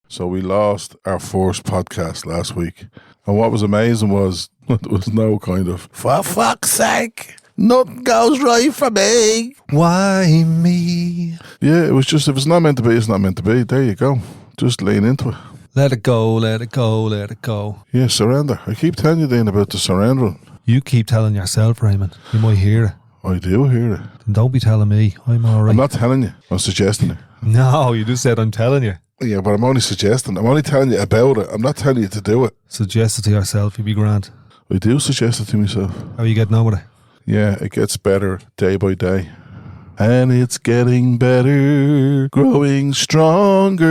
So we lost our first podcast last week. And what was amazing was there was no kind of, for fuck's sake, nothing goes right for me. Why me? Yeah, it was just, if it's not meant to be, it's not meant to be. There you go. Just lean into it. Let it go, let it go, let it go. Yeah, surrender. I keep telling you, Dean, about the surrendering. You keep telling yourself, Raymond. You might hear it. I do hear it. Then don't be telling me. I'm all right. I'm not telling you. I'm suggesting it. No, you just said I'm telling you. Yeah, but I'm only suggesting. I'm only telling you about it. I'm not telling you to do it. Suggest it to yourself, you'd be grand. I do suggest it to myself. How are you getting on with it? Yeah, it gets better day by day. And it's getting better, growing stronger,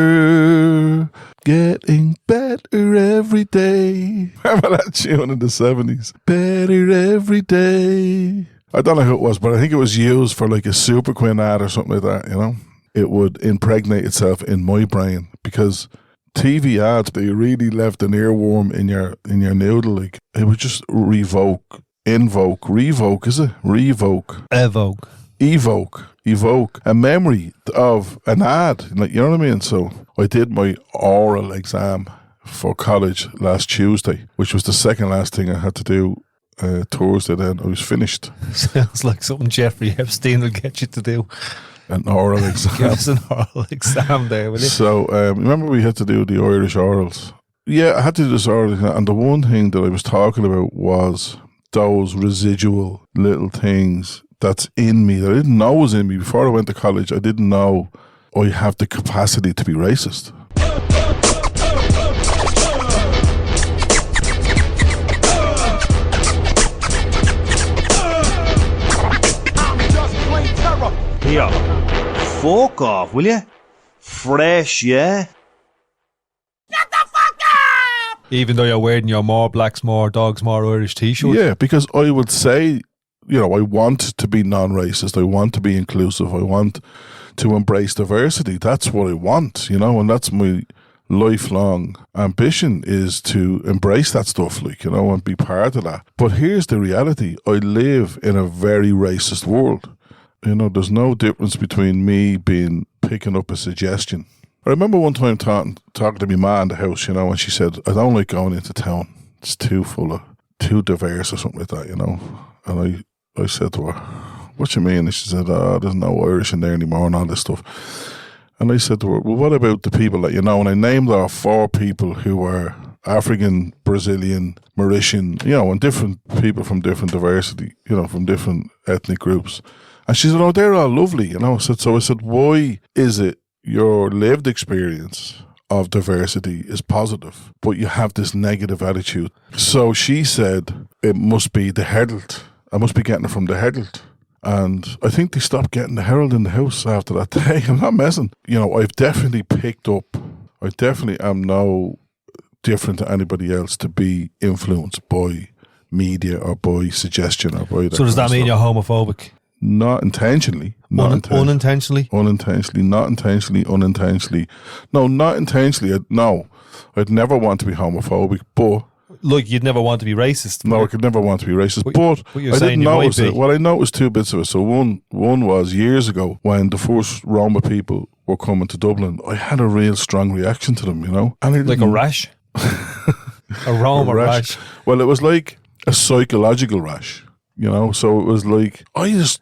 getting better every day. Remember that tune in the 70s? Better every day. I don't know who it was, but I think it was used for like a Super Queen ad or something like that, you know? It would impregnate itself in my brain because TV ads, they really left an earworm in your noodle. Like, it would just revoke, is it? Evoke a memory of an ad. Like, you know what I mean? So I did my oral exam for college last Tuesday, which was the second last thing I had to do. Thursday, then I was finished. Sounds like something Jeffrey Epstein will get you to do. An oral exam. Give us an oral exam there, will you? So, remember we had to do the Irish orals? Yeah, I had to do this oral exam, and the one thing that I was talking about was those residual little things that's in me that I didn't know was in me. Before I went to college, I didn't know I have the capacity to be racist. Here, fuck off, will you? Fresh, yeah? Shut the fuck up! Even though you're wearing your more blacks, more dogs, more Irish t-shirt. Yeah, because I would say, you know, I want to be non-racist. I want to be inclusive. I want to embrace diversity. That's what I want, you know, and that's my lifelong ambition is to embrace that stuff, like, you know, and be part of that. But here's the reality. I live in a very racist world. You know, there's no difference between me picking up a suggestion. I remember one time talking to my ma in the house, you know, and she said, I don't like going into town. It's too diverse or something like that, you know. And I said to her, what you mean? And she said, there's no Irish in there anymore and all this stuff. And I said to her, well, what about the people that you know? And I named her 4 people who were African, Brazilian, Mauritian, you know, and different people from different diversity, you know, from different ethnic groups. And she said, oh, they're all lovely, you know. So I said, why is it your lived experience of diversity is positive, but you have this negative attitude? So she said, it must be the Herald. I must be getting it from the Herald. And I think they stopped getting the Herald in the house after that day. I'm not messing. You know, I've definitely picked up, I definitely am no different to anybody else to be influenced by media or by suggestion or by that. So does that mean you're homophobic? Not intentionally. Unintentionally? Unintentionally, not intentionally, unintentionally. No, not intentionally. No, I'd never want to be homophobic, but... Like, you'd never want to be racist? No, I could never want to be racist, but you're I saying didn't you notice might it. be. Well, I noticed 2 bits of it. So one was years ago when the first Roma people were coming to Dublin, I had a real strong reaction to them, you know? And Like a rash? A Roma rash? Well, it was like a psychological rash. You know, so it was like I just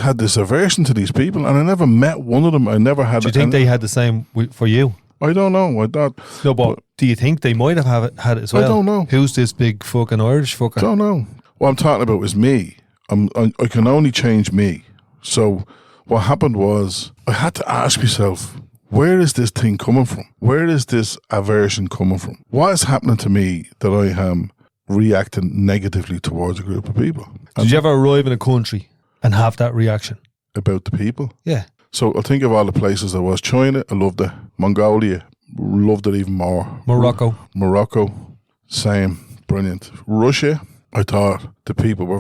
had this aversion to these people, and I never met one of them. I never had. Do you think they had the same for you? I don't know. I don't. No, but do you think they might have had it as well? I don't know. Who's this big fucking Irish fucker? I don't know. What I'm talking about is me. I can only change me. So what happened was I had to ask myself, where is this thing coming from? Where is this aversion coming from? What is happening to me that I am reacting negatively towards a group of people? Did you ever arrive in a country and have that reaction? About the people? Yeah. So I think of all the places I was. China, I loved it. Mongolia, loved it even more. Morocco, same, brilliant. Russia, I thought the people were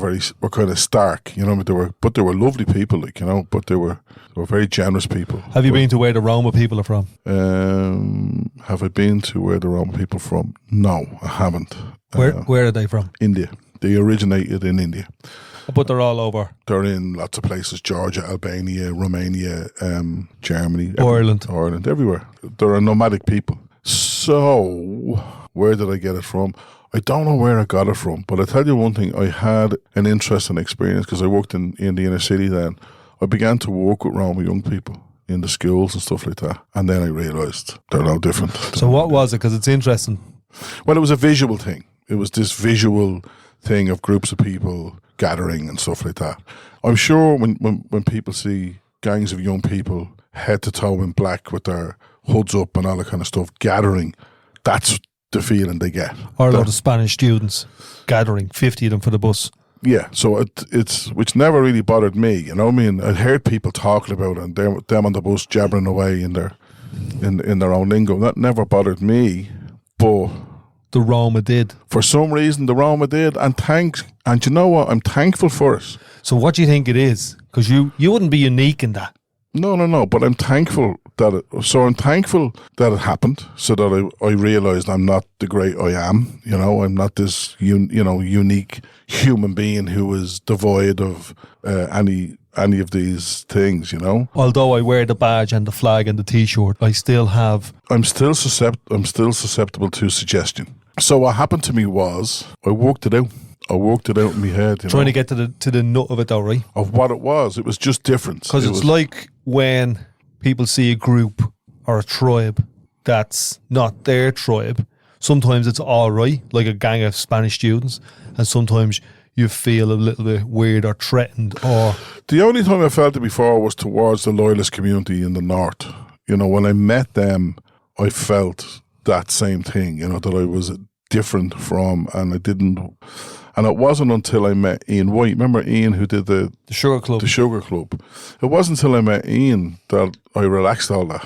kind of stark, you know, but they were lovely people, like, you know, but they were very generous people. Have you been to where the Roma people are from? Have I been to where the Roma people are from? No, I haven't. Where are they from? India. They originated in India. But they're all over. They're in lots of places: Georgia, Albania, Romania, Germany, Ireland, everywhere. They're a nomadic people. So, where did I get it from? I don't know where I got it from, but I tell you one thing, I had an interesting experience because I worked in the inner city then. I began to work with Roma young people in the schools and stuff like that. And then I realised they're no different. So what was it? Because it's interesting. Well, it was a visual thing. It was this visual thing of groups of people gathering and stuff like that. I'm sure when people see gangs of young people head to toe in black with their hoods up and all that kind of stuff gathering, that's the feeling they get. Or a lot of Spanish students gathering, 50 of them for the bus. Yeah, so it's which never really bothered me, you know what I mean? I'd heard people talking about it and them on the bus jabbering away in their own lingo. That never bothered me, but the Roma did. For some reason, the Roma did, and you know what? I'm thankful for it. So what do you think it is? Because you wouldn't be unique in that. No, but I'm thankful I'm thankful that it happened, so that I realised I'm not the great I am. You know, I'm not this unique human being who is devoid of any of these things. You know, although I wear the badge and the flag and the T-shirt, I'm still susceptible to suggestion. So what happened to me was I worked it out. In my head. Trying to get to the nut of it, though, right? Of what it was. It was just different. Because it's like when people see a group or a tribe that's not their tribe. Sometimes it's all right, like a gang of Spanish students, and sometimes you feel a little bit weird or threatened. Or the only time I felt it before was towards the loyalist community in the north. You know, when I met them, I felt that same thing. You know, that I was different from, and I didn't. And it wasn't until I met Ian White. Remember Ian who did the Sugar Club? The Sugar Club. It wasn't until I met Ian that I relaxed all that,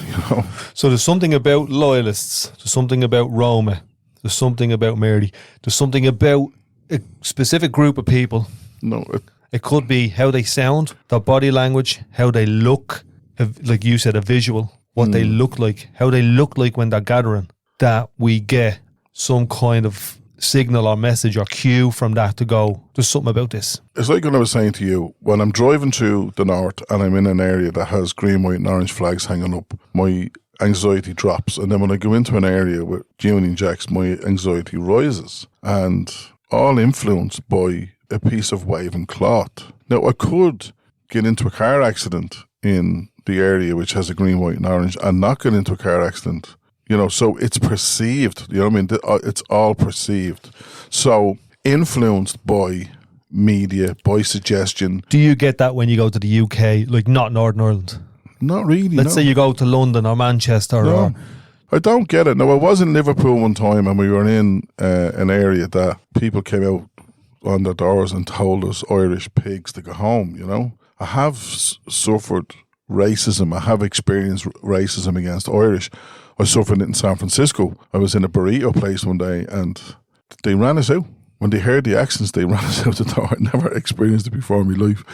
you know. So there's something about loyalists. There's something about Roma. There's something about Mary. There's something about a specific group of people. No. It could be how they sound, their body language, how they look, like you said, a visual, what they look like, how they look like when they're gathering, that we get some kind of signal or message or cue from that to go, there's something about this. It's like what I was saying to you, when I'm driving through the north and I'm in an area that has green, white and orange flags hanging up, my anxiety drops. And then when I go into an area with Union Jacks, my anxiety rises. And all influenced by a piece of waving cloth. Now, I could get into a car accident in the area which has a green, white and orange and not get into a car accident. You know, so it's perceived, you know what I mean? It's all perceived. So, influenced by media, by suggestion. Do you get that when you go to the UK, like not Northern Ireland? Not really, Let's say you go to London or Manchester or... I don't get it. Now, I was in Liverpool one time and we were in an area that people came out on their doors and told us Irish pigs to go home, you know? I have suffered racism. I have experienced racism against Irish. I suffered it in San Francisco. I was in a burrito place one day and they ran us out. When they heard the accents, they ran us out the door. I never experienced it before in my life.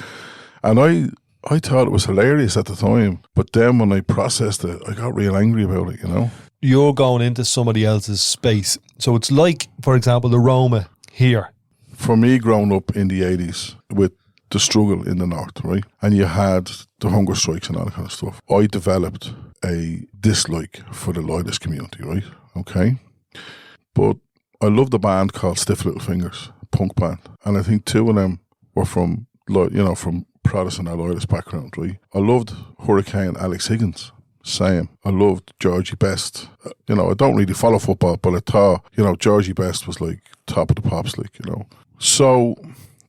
And I thought it was hilarious at the time. But then when I processed it, I got real angry about it, you know. You're going into somebody else's space. So it's like, for example, the Roma here. For me, growing up in the 80s with the struggle in the north, right? And you had the hunger strikes and all that kind of stuff. I developed a dislike for the loyalist community, right? Okay. But I loved a band called Stiff Little Fingers, a punk band. And I think two of them were from Protestant or loyalist background, right? I loved Hurricane Alex Higgins. Same. I loved Georgie Best. You know, I don't really follow football, but I thought, you know, Georgie Best was like top of the pops, like, you know. So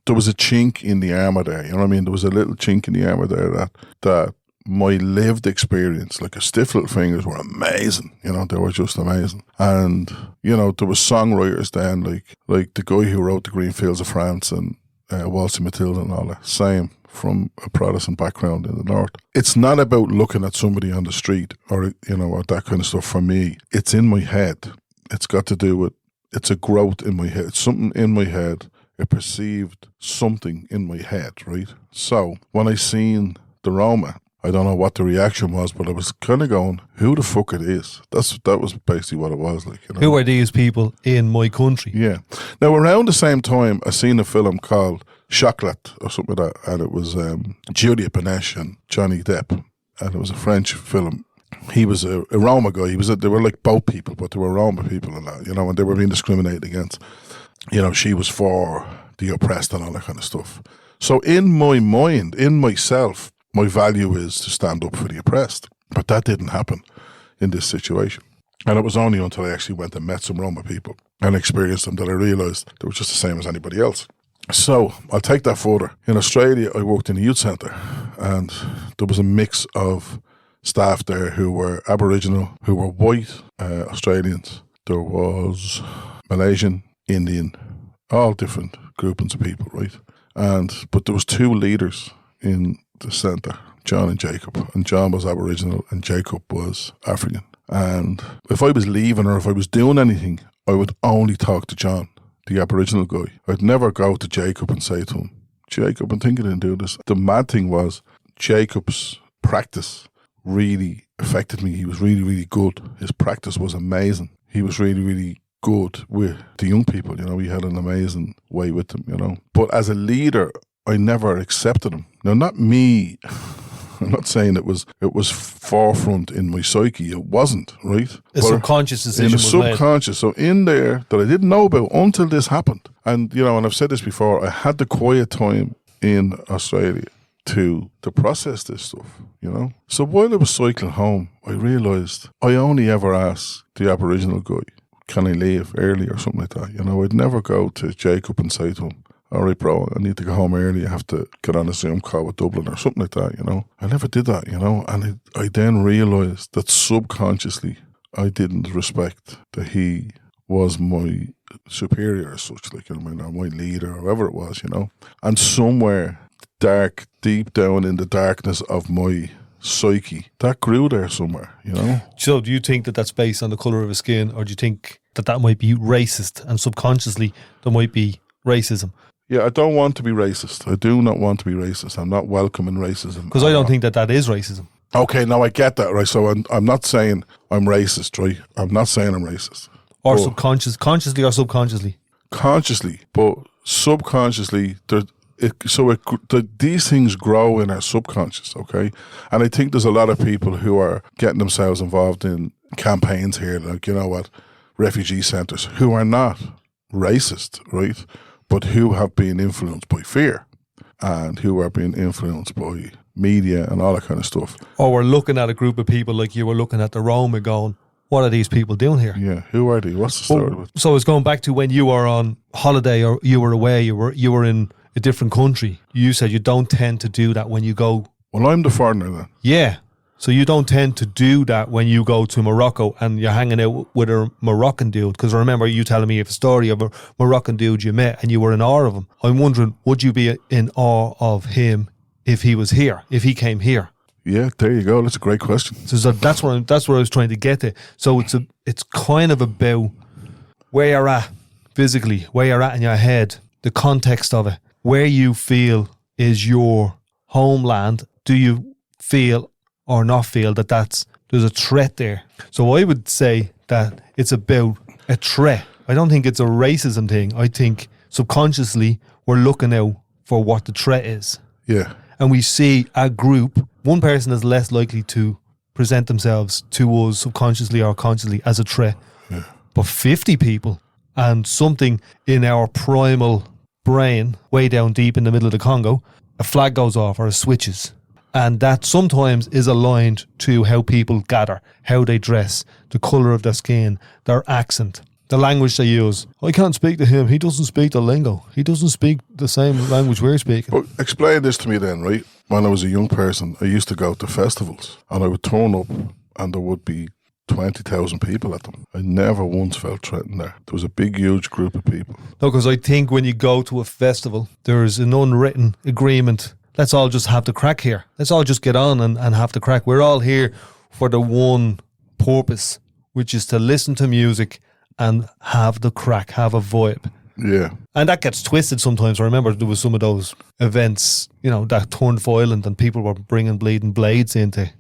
there was a chink in the armour there, you know what I mean? There was a little chink in the armour there that my lived experience, like a Stiff Little Fingers were amazing, you know, they were just amazing. And, you know, there was songwriters then, like the guy who wrote The Green Fields of France and Waltzing Matilda and all that, same, from a Protestant background in the north. It's not about looking at somebody on the street or, you know, or that kind of stuff for me. It's in my head. It's got to do with, it's a growth in my head. It's something in my head. I perceived something in my head, right? So when I seen the Roma, I don't know what the reaction was, but I was kind of going, who the fuck it is? That was basically what it was like. You know? Who are these people in my country? Yeah. Now, around the same time, I seen a film called Chocolat or something like that, and it was Julia Benesch and Johnny Depp, and it was a French film. he was a Roma guy. They were like boat people, but they were Roma people and that, and they were being discriminated against. She was for the oppressed and all that kind of stuff. So in my mind, in myself, my value is to stand up for the oppressed. But that didn't happen in this situation. And it was only until I actually went and met some Roma people and experienced them that I realised they were just the same as anybody else. So I'll take that further. In Australia, I worked in a youth centre, and there was a mix of staff there who were Aboriginal, who were white Australians. There was Malaysian, Indian, all different groupings of people, right? But there was two leaders in the centre, John and Jacob. And John was Aboriginal and Jacob was African. And if I was leaving or if I was doing anything, I would only talk to John, the Aboriginal guy. I'd never go to Jacob and say to him, Jacob, I'm thinking of doing this. The mad thing was Jacob's practice really affected me. He was really, really good. His practice was amazing. He was really, really good with the young people. He had an amazing way with them, But as a leader, I never accepted him. Now, not me. I'm not saying it was forefront in my psyche. It wasn't, right? A subconscious decision was made. Subconscious. So in there that I didn't know about until this happened. And, and I've said this before, I had the quiet time in Australia to process this stuff, So while I was cycling home, I realised I only ever asked the Aboriginal guy, can I leave early or something like that? I'd never go to Jacob and say to him, all right, bro, I need to go home early. I have to get on a Zoom call with Dublin or something like that, I never did that, And I then realised that subconsciously I didn't respect that he was my superior as such, my leader or whoever it was, And somewhere dark, deep down in the darkness of my psyche, that grew there somewhere, So do you think that that's based on the colour of his skin, or do you think that might be racist and subconsciously there might be racism? Yeah, I don't want to be racist. I do not want to be racist. I'm not welcoming racism. Because I don't think that is racism. Okay, now I get that, right? So I'm not saying I'm racist, right? I'm not saying I'm racist. Or consciously or subconsciously? Consciously, but subconsciously, these things grow in our subconscious, okay? And I think there's a lot of people who are getting themselves involved in campaigns here, like, refugee centres, who are not racist, right? But who have been influenced by fear and who are being influenced by media and all that kind of stuff. Or we're looking at a group of people like you were looking at the Roma going, what are these people doing here? Yeah, who are they? What's the story with? So it's going back to when you were on holiday or you were away, you were in a different country. You said you don't tend to do that when you go. Well, I'm the foreigner then. Yeah. So you don't tend to do that when you go to Morocco and you're hanging out with a Moroccan dude. Because I remember you telling me a story of a Moroccan dude you met and you were in awe of him. I'm wondering, would you be in awe of him if he was here, if he came here? Yeah, there you go. That's a great question. So that's where I was trying to get to. So it's kind of about where you're at physically, where you're at in your head, the context of it, where you feel is your homeland. Do you feel or not feel that there's a threat there? So I would say that it's about a threat. I don't think it's a racism thing. I think subconsciously we're looking out for what the threat is. Yeah. And we see a group, one person is less likely to present themselves to us subconsciously or consciously as a threat. Yeah. But 50 people and something in our primal brain, way down deep in the middle of the Congo, a flag goes off or it switches. And that sometimes is aligned to how people gather, how they dress, the colour of their skin, their accent, the language they use. I can't speak to him. He doesn't speak the lingo. He doesn't speak the same language we're speaking. But explain this to me then, right? When I was a young person, I used to go to festivals and I would turn up and there would be 20,000 people at them. I never once felt threatened there. There was a big, huge group of people. No, because I think when you go to a festival, there's an unwritten agreement. Let's all just have the crack here. Let's all just get on and have the crack. We're all here for the one purpose, which is to listen to music and have the crack, have a vibe. Yeah. And that gets twisted sometimes. I remember there was some of those events, that turned violent and people were bringing bleeding blades in to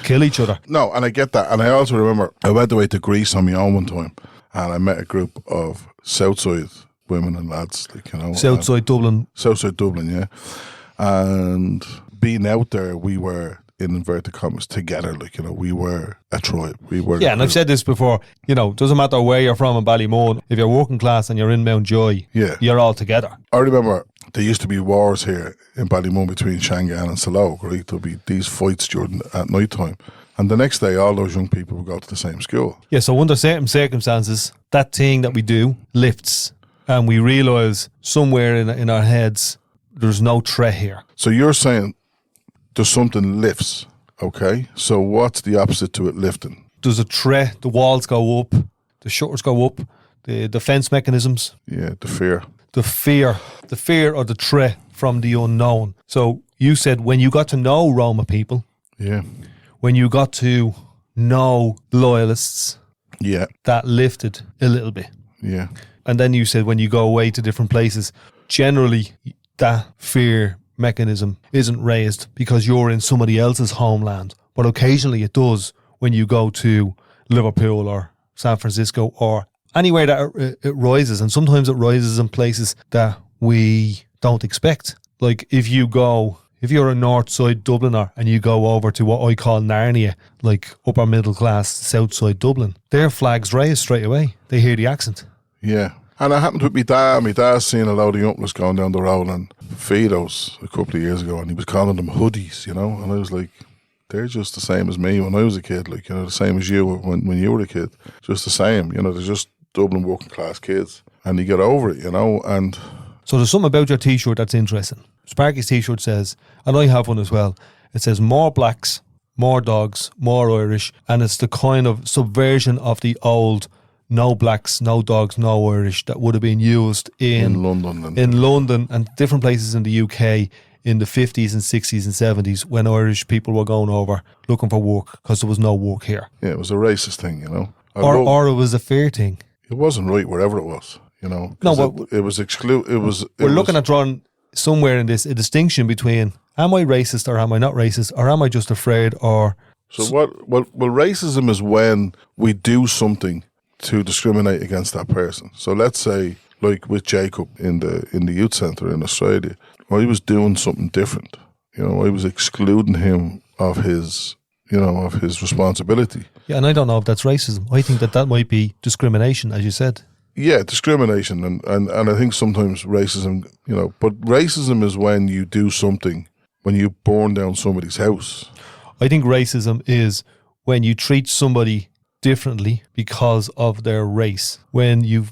kill each other. No, and I get that. And I also remember I went away to Greece on my own one time and I met a group of Southside women and lads, Southside Dublin. Southside Dublin, yeah. And being out there, we were in inverted commas, together. Like, you know, we were a tribe. We were. Yeah, and I've said this before, you know, doesn't matter where you're from in Ballymun, if you're working class and you're in Mountjoy, Yeah. you're all together. I remember there used to be wars here in Ballymun between Shangaan and Salog, right? There'd be these fights at night time. And the next day, all those young people would go to the same school. Yeah, so under certain circumstances, that thing that we do lifts, and we realise somewhere in our heads, there's no threat here. So you're saying there's something lifts, okay? So what's the opposite to it lifting? There's a threat, the walls go up, the shutters go up, the defence mechanisms. Yeah, the fear. The fear or the threat from the unknown. So you said when you got to know Roma people, Yeah. when you got to know loyalists, Yeah. that lifted a little bit. Yeah. And then you said when you go away to different places, generally that fear mechanism isn't raised because you're in somebody else's homeland. But occasionally it does when you go to Liverpool or San Francisco or anywhere that it rises. And sometimes it rises in places that we don't expect. Like if you're a north side Dubliner and you go over to what I call Narnia, like upper middle class south side Dublin, their flags raise straight away. They hear the accent. Yeah. And it happened with my dad. My dad seen a load of younglers going down the road and Fidos a couple of years ago, and he was calling them hoodies, you know. And I was like, they're just the same as me when I was a kid, like, you know, the same as you when you were a kid. Just the same, you know, they're just Dublin working class kids. And you get over it, you know. And so there's something about your T-shirt that's interesting. Sparky's T-shirt says, and I have one as well, it says more blacks, more dogs, more Irish, and it's the kind of subversion of the old no blacks, no dogs, no Irish that would have been used in London and different places in the UK in the 50s and 60s and 70s when Irish people were going over looking for work because there was no work here. Yeah, it was a racist thing, you know. Or it was a fair thing. It wasn't right wherever it was, you know. No, but it was we're looking at drawing somewhere in this a distinction between am I racist or am I not racist or am I just afraid or... So well, racism is when we do something to discriminate against that person. So let's say, like with Jacob in the youth centre in Australia, I was doing something different. You know, I was excluding him of his responsibility. Yeah, and I don't know if that's racism. I think that might be discrimination, as you said. Yeah, discrimination, and I think sometimes racism, you know, but racism is when you do something, when you burn down somebody's house. I think racism is when you treat somebody differently because of their race, when you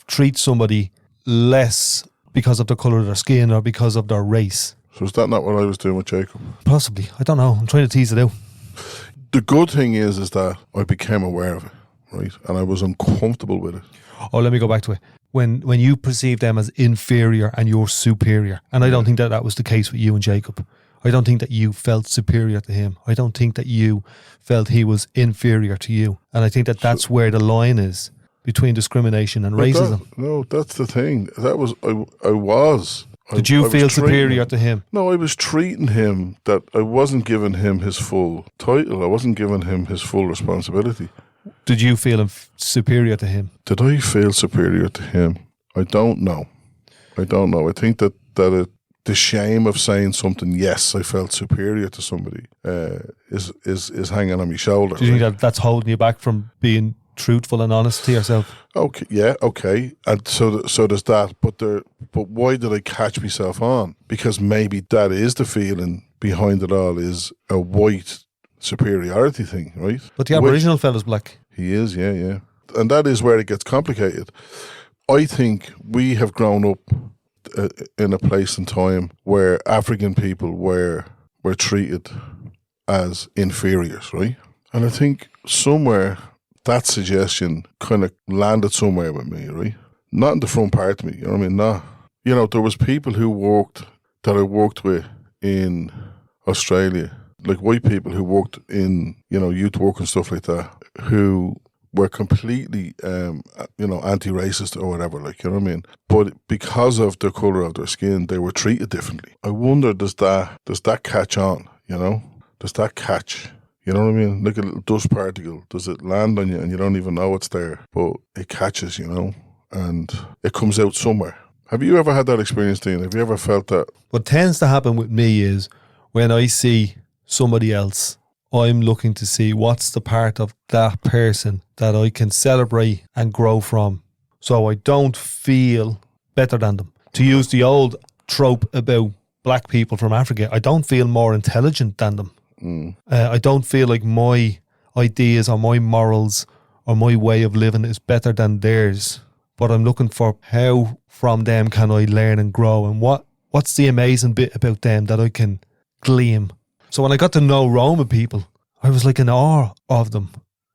treat somebody less because of the colour of their skin or because of their race. So is that not what I was doing with Jacob? Possibly. I don't know. I'm trying to tease it out. The good thing is that I became aware of it, right? And I was uncomfortable with it. Oh, let me go back to it. When you perceive them as inferior and you're superior, and I don't think that was the case with you and Jacob. I don't think that you felt superior to him. I don't think that you felt he was inferior to you. And I think that that's where the line is between discrimination and racism. That's the thing. That was, I was. Did you feel superior to him? No, I was treating him that I wasn't giving him his full title. I wasn't giving him his full responsibility. Did you feel superior to him? Did I feel superior to him? I don't know. I think that the shame of saying something, yes, I felt superior to somebody, is hanging on my shoulder. Do you think that that's holding you back from being truthful and honest to yourself? Okay, yeah, okay, and so there's that. But why did I catch myself on? Because maybe that is the feeling behind it all, is a white superiority thing, right? But the Aboriginal fella's black. He is, yeah, and that is where it gets complicated. I think we have grown up in a place and time where African people were treated as inferiors, right? And I think somewhere that suggestion kind of landed somewhere with me, right? Not in the front part of me, you know what I mean? Not, you know, there was people that I worked with in Australia, like white people who worked in, you know, youth work and stuff like that, who were completely, anti-racist or whatever, like, you know what I mean? But because of the colour of their skin, they were treated differently. I wonder, does that catch on, you know? Does that catch? You know what I mean? Like a little dust particle. Does it land on you and you don't even know it's there? But it catches, you know? And it comes out somewhere. Have you ever had that experience, Dean? Have you ever felt that? What tends to happen with me is when I see somebody else, I'm looking to see what's the part of that person that I can celebrate and grow from, so I don't feel better than them. To use the old trope about black people from Africa, I don't feel more intelligent than them. I don't feel like my ideas or my morals or my way of living is better than theirs. But I'm looking for how from them can I learn and grow, and what's the amazing bit about them that I can glean. So when I got to know Roma people, I was like in awe of them.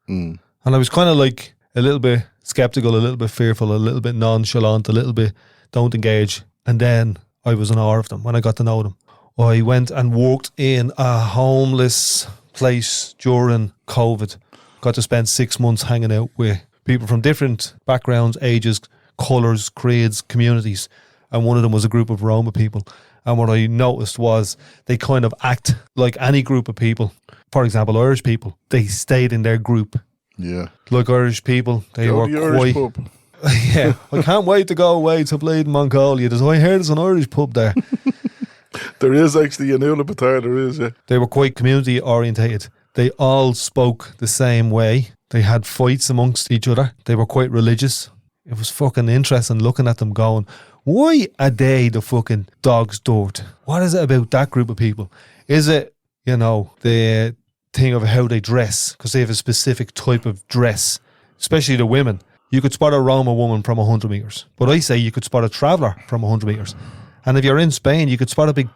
And I was kind of like a little bit skeptical, a little bit fearful, a little bit nonchalant, a little bit don't engage. And then I was in awe of them when I got to know them. I went and worked in a homeless place during COVID. Got to spend 6 months hanging out with people from different backgrounds, ages, colours, creeds, communities. And one of them was a group of Roma people. And what I noticed was they kind of act like any group of people. For example, Irish people, they stayed in their group. Yeah. Like Irish people, they were the Irish quite... pub. Yeah, I can't wait to go away to Blade Mongolia. I heard there's an Irish pub there. There is actually an Ulabatar, there is, yeah. They were quite community orientated. They all spoke the same way. They had fights amongst each other. They were quite religious. It was fucking interesting looking at them going, why are they the fucking dog's dirt? What is it about that group of people? Is it, the thing of how they dress? Because they have a specific type of dress, especially the women. You could spot a Roma woman from 100 metres. But I say you could spot a traveller from 100 metres. And if you're in Spain, you could spot a big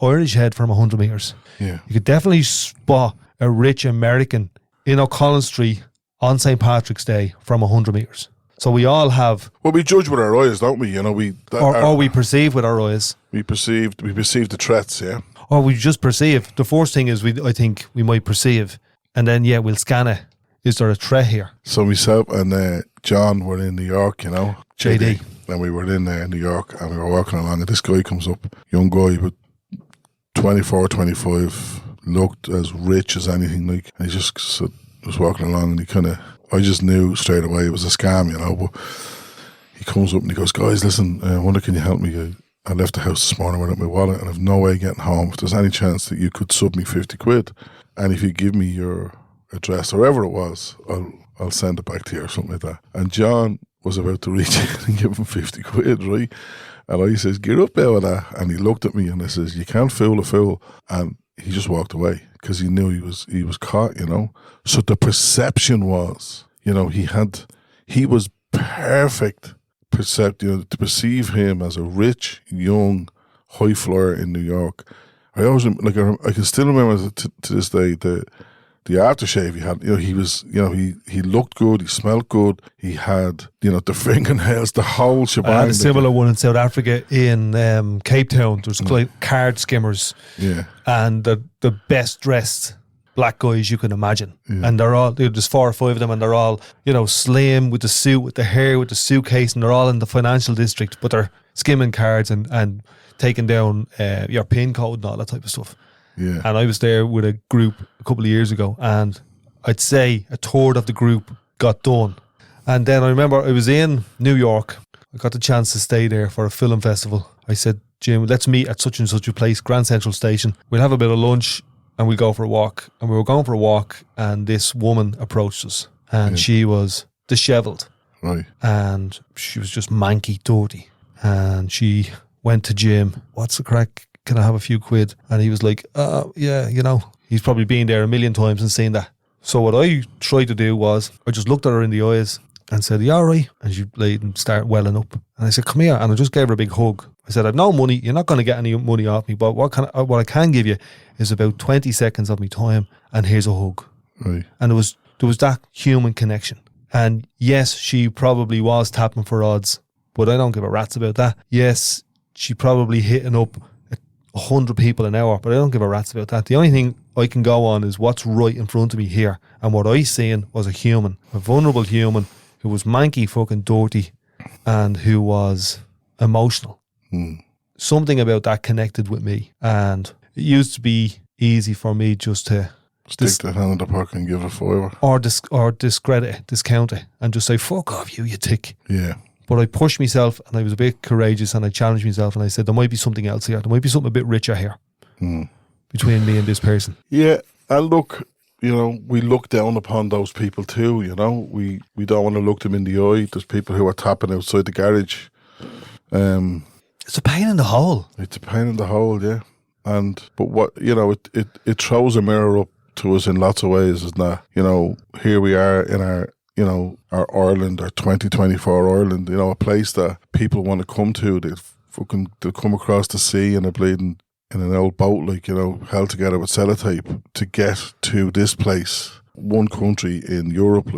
Irish head from 100 metres. Yeah. You could definitely spot a rich American in O'Connell Street on St. Patrick's Day from 100 metres. So we all have... Well, we judge with our eyes, don't we? Or we perceive with our eyes. We perceive the threats, yeah. Or we just perceive. The first thing is I think we might perceive. And then, we'll scan it. Is there a threat here? So myself and John were in New York, JD. And we were in New York and we were walking along and this guy comes up, young guy, but 24, 25, looked as rich as anything, like, and he just was walking along and I just knew straight away it was a scam, but he comes up and he goes, guys, listen, I wonder can you help me? I left the house this morning without my wallet and I've no way of getting home. If there's any chance that you could sub me 50 quid and if you give me your address or whatever it was, I'll send it back to you or something like that. And John was about to reach in and give him 50 quid, right? And I says, get up there with that. And he looked at me and I says, you can't fool a fool. And he just walked away because he knew he was caught, So the perception was, he was perfect to perceive him as a rich, young, high flyer in New York. I always, I can still remember to this day, the aftershave he had, he was, he looked good, he smelled good, he had, the fingernails, the whole shebang. I had a similar one in South Africa in Cape Town. There's card skimmers. Yeah. And the best dressed black guys you can imagine. Yeah. And there's 4 or 5 of them and they're all, slim with the suit, with the hair, with the suitcase, and they're all in the financial district, but they're skimming cards and taking down your PIN code and all that type of stuff. Yeah. And I was there with a group a couple of years ago and I'd say a third of the group got done. And then I remember I was in New York. I got the chance to stay there for a film festival. I said, Jim, let's meet at such and such a place, Grand Central Station. We'll have a bit of lunch and we'll go for a walk. And we were going for a walk and this woman approached us and she was dishevelled. Right. And she was just manky, dirty. And she went to Jim, what's the crack? Can I have a few quid? And he was like, yeah, he's probably been there a million times and seen that. So what I tried to do was, I just looked at her in the eyes and said, you all right? And she laid and started welling up. And I said, come here. And I just gave her a big hug. I said, I've no money. You're not going to get any money off me. But what I can give you is about 20 seconds of my time. And here's a hug. Right. And there was that human connection. And yes, she probably was tapping for odds. But I don't give a rat's about that. Yes, she probably hitting up 100 people an hour, but I don't give a rat's about that. The only thing I can go on is what's right in front of me here. And what I seen was a vulnerable human who was manky, fucking dirty, and who was emotional. Something about that connected with me. And it used to be easy for me just to stick the hand in the pocket and give it a fiver. Or discredit it, discount it, and just say, fuck off you tick. Yeah. But I pushed myself and I was a bit courageous and I challenged myself and I said, there might be something else here. There might be something a bit richer here. between me and this person. Yeah, and look, we look down upon those people too, We don't want to look them in the eye. There's people who are tapping outside the garage. It's a pain in the hole. It's a pain in the hole, yeah. But what, it throws a mirror up to us in lots of ways, isn't that? Here we are in our Ireland, our 2024 Ireland, a place that people want to come to. They'll come across the sea in an old boat, held together with sellotape to get to this place, one country in Europe,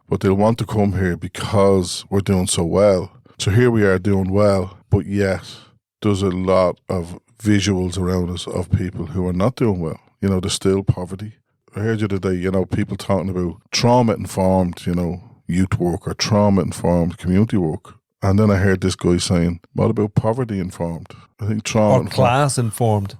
but they'll want to come here because we're doing so well. So here we are doing well, but yet there's a lot of visuals around us of people who are not doing well. There's still poverty. I heard you today, people talking about trauma-informed, youth work or trauma-informed community work. And then I heard this guy saying, what about poverty-informed? I think trauma-informed. Or class-informed.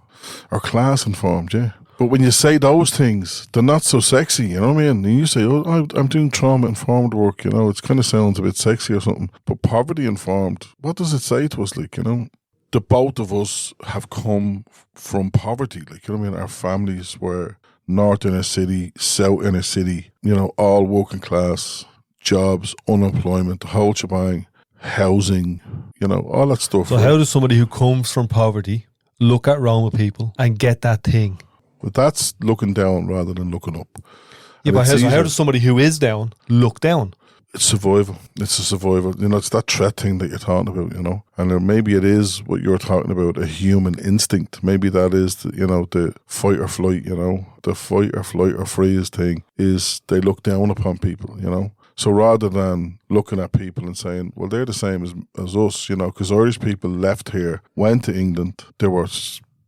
Or class-informed, yeah. But when you say those things, they're not so sexy, you know what I mean? And you say, I'm doing trauma-informed work, it kind of sounds a bit sexy or something. But poverty-informed, what does it say to us, The both of us have come from poverty, Our families were north inner city, south inner city, all working class, jobs, unemployment, the whole shebang, housing, all that stuff. So how does somebody who comes from poverty look at Roma people and get that thing? But that's looking down rather than looking up. Yeah, but how does somebody who is down look down? It's survival. It's a survival. It's that threat thing that you're talking about, And maybe it is what you're talking about, a human instinct. Maybe that is, the fight or flight, The fight or flight or freeze thing is they look down upon people, So rather than looking at people and saying, well, they're the same as us, because Irish people left here, went to England, they were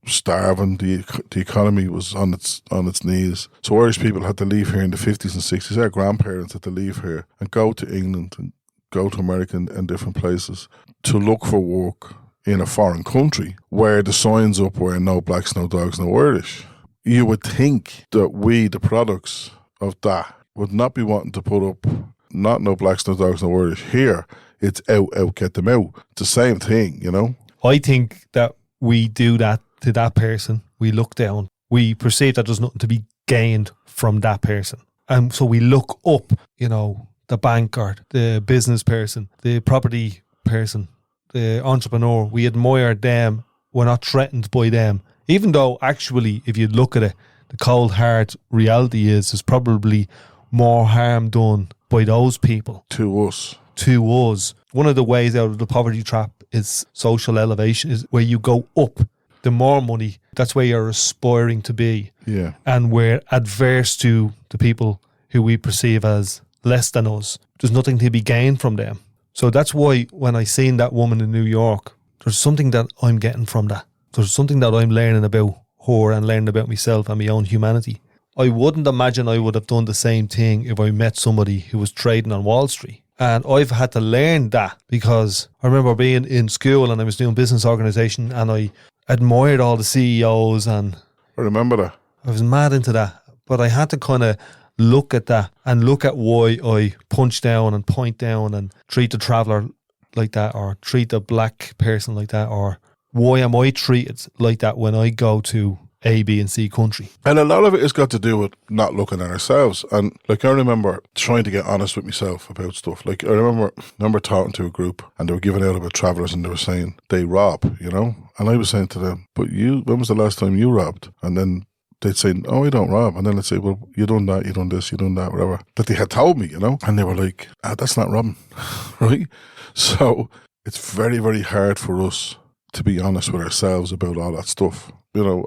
starving, the economy was on its knees. So Irish people had to leave here in the 50s and 60s. Our grandparents had to leave here and go to England and go to America and different places to look for work in a foreign country where the signs up were no blacks, no dogs, no Irish. You would think that we, the products of that, would not be wanting to put up not no blacks, no dogs, no Irish. Here, it's out, get them out. It's the same thing, I think that we do that to that person. We look down. We perceive that there's nothing to be gained from that person. And so we look up, the banker, the business person, the property person, the entrepreneur. We admire them. We're not threatened by them. Even though actually, if you look at it, the cold hard reality is there's probably more harm done by those people. To us. One of the ways out of the poverty trap is social elevation, is where you go up. The more money, that's where you're aspiring to be. Yeah. And we're adverse to the people who we perceive as less than us. There's nothing to be gained from them. So that's why when I seen that woman in New York, there's something that I'm getting from that. There's something that I'm learning about her and learning about myself and my own humanity. I wouldn't imagine I would have done the same thing if I met somebody who was trading on Wall Street. And I've had to learn that because I remember being in school and I was doing business organisation and I admired all the CEOs and I remember that. I was mad into that. But I had to kind of look at that and look at why I punch down and point down and treat the traveller like that or treat the black person like that, or why am I treated like that when I go to A, B and C country? And a lot of it has got to do with not looking at ourselves. And I remember trying to get honest with myself about stuff. I remember talking to a group and they were giving out about travellers and they were saying they rob, And I was saying to them, but when was the last time you robbed? And then they'd say, oh, I don't rob. And then I'd say, well, you done that, you done this, you done that, whatever. That they had told me, And they were like, that's not robbing, right? So it's very, very hard for us to be honest with ourselves about all that stuff.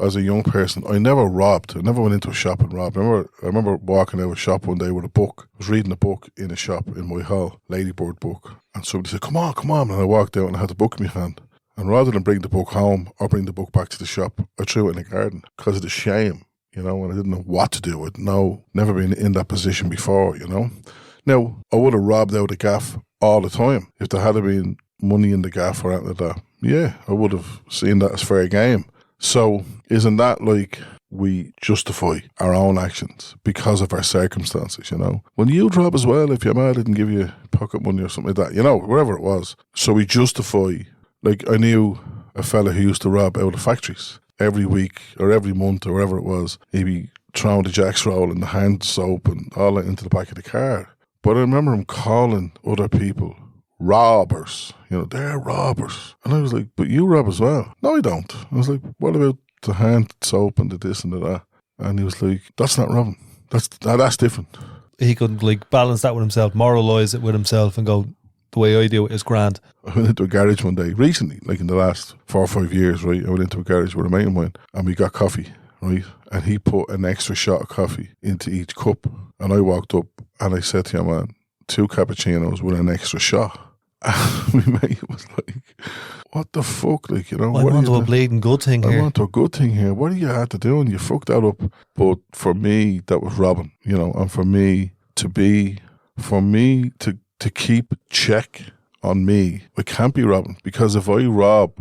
As a young person, I never robbed. I never went into a shop and robbed. I remember walking out of a shop one day with a book. I was reading a book in a shop in my hall, Ladybird book. And somebody said, come on. And I walked out and I had the book in my hand. And rather than bring the book home or bring the book back to the shop, I threw it in the garden because of the shame, and I didn't know what to do with it. No, never been in that position before, Now, I would have robbed out a gaff all the time if there had been money in the gaff or anything like that. Yeah, I would have seen that as fair game. So isn't that like we justify our own actions because of our circumstances, Well, you'd rob as well if your man didn't give you pocket money or something like that, wherever it was. So we justify, like I knew a fella who used to rob out of factories every week or every month or whatever it was, he'd be throwing the Jack's roll and the hand soap and all that into the back of the car. But I remember him calling other people robbers. They're robbers. And I was like, but you rob as well. No, I don't. I was like, what about the hand soap and the this and the that? And he was like, that's not robbing. That's different. He could balance that with himself, moralise it with himself and go, the way I do it is grand. I went into a garage one day, recently, in the last 4 or 5 years, right? I went into a garage with a mate of mine and we got coffee, right? And he put an extra shot of coffee into each cup. And I walked up and I said to him, man, 2 cappuccinos with an extra shot. And my mate was like, what the fuck? I want a bleeding good thing here. I want a good thing here. What do you have to do? And you fucked that up. But for me, that was robbing, and for me to keep check on me, I can't be robbing, because if I rob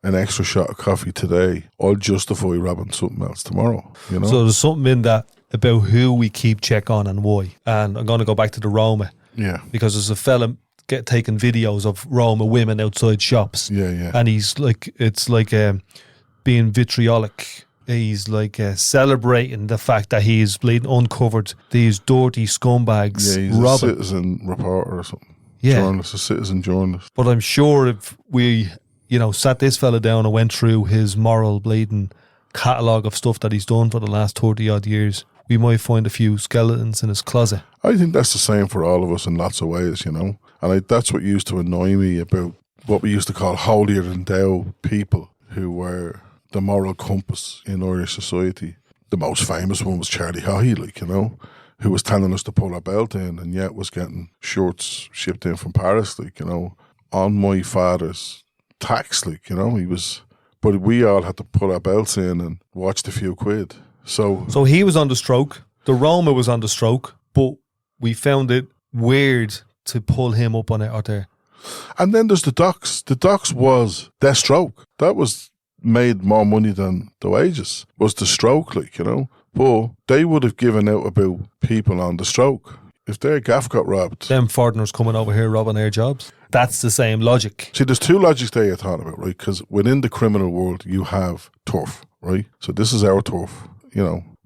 an extra shot of coffee today, I'll justify robbing something else tomorrow. So there's something in that about who we keep check on and why. And I'm going to go back to the Roma. Yeah. Because there's a fella taking videos of Roma women outside shops. Yeah. And he's it's like being vitriolic. He's celebrating the fact that he's uncovered these dirty scumbags. Yeah, he's robbing. a citizen reporter or something. Yeah. Journalist, a citizen journalist. But I'm sure if we, sat this fella down and went through his moral bleeding catalogue of stuff that he's done for the last 30 odd years, we might find a few skeletons in his closet. I think that's the same for all of us in lots of ways, And that's what used to annoy me about what we used to call holier than thou people who were the moral compass in Irish society. The most famous one was Charlie Haughey, who was telling us to pull our belt in and yet was getting shirts shipped in from Paris, on my father's tax, he was. But we all had to pull our belts in and watch the few quid. So he was on the stroke. The Roma was on the stroke, but we found it weird to pull him up on it out there. And then there's the docks. The docks was their stroke. That was made more money than the wages, was the stroke, But they would have given out about people on the stroke. If their gaff got robbed. Them foreigners coming over here robbing their jobs. That's the same logic. See, there's 2 logics there you're talking about, right? Because within the criminal world, you have turf, right? So this is our turf.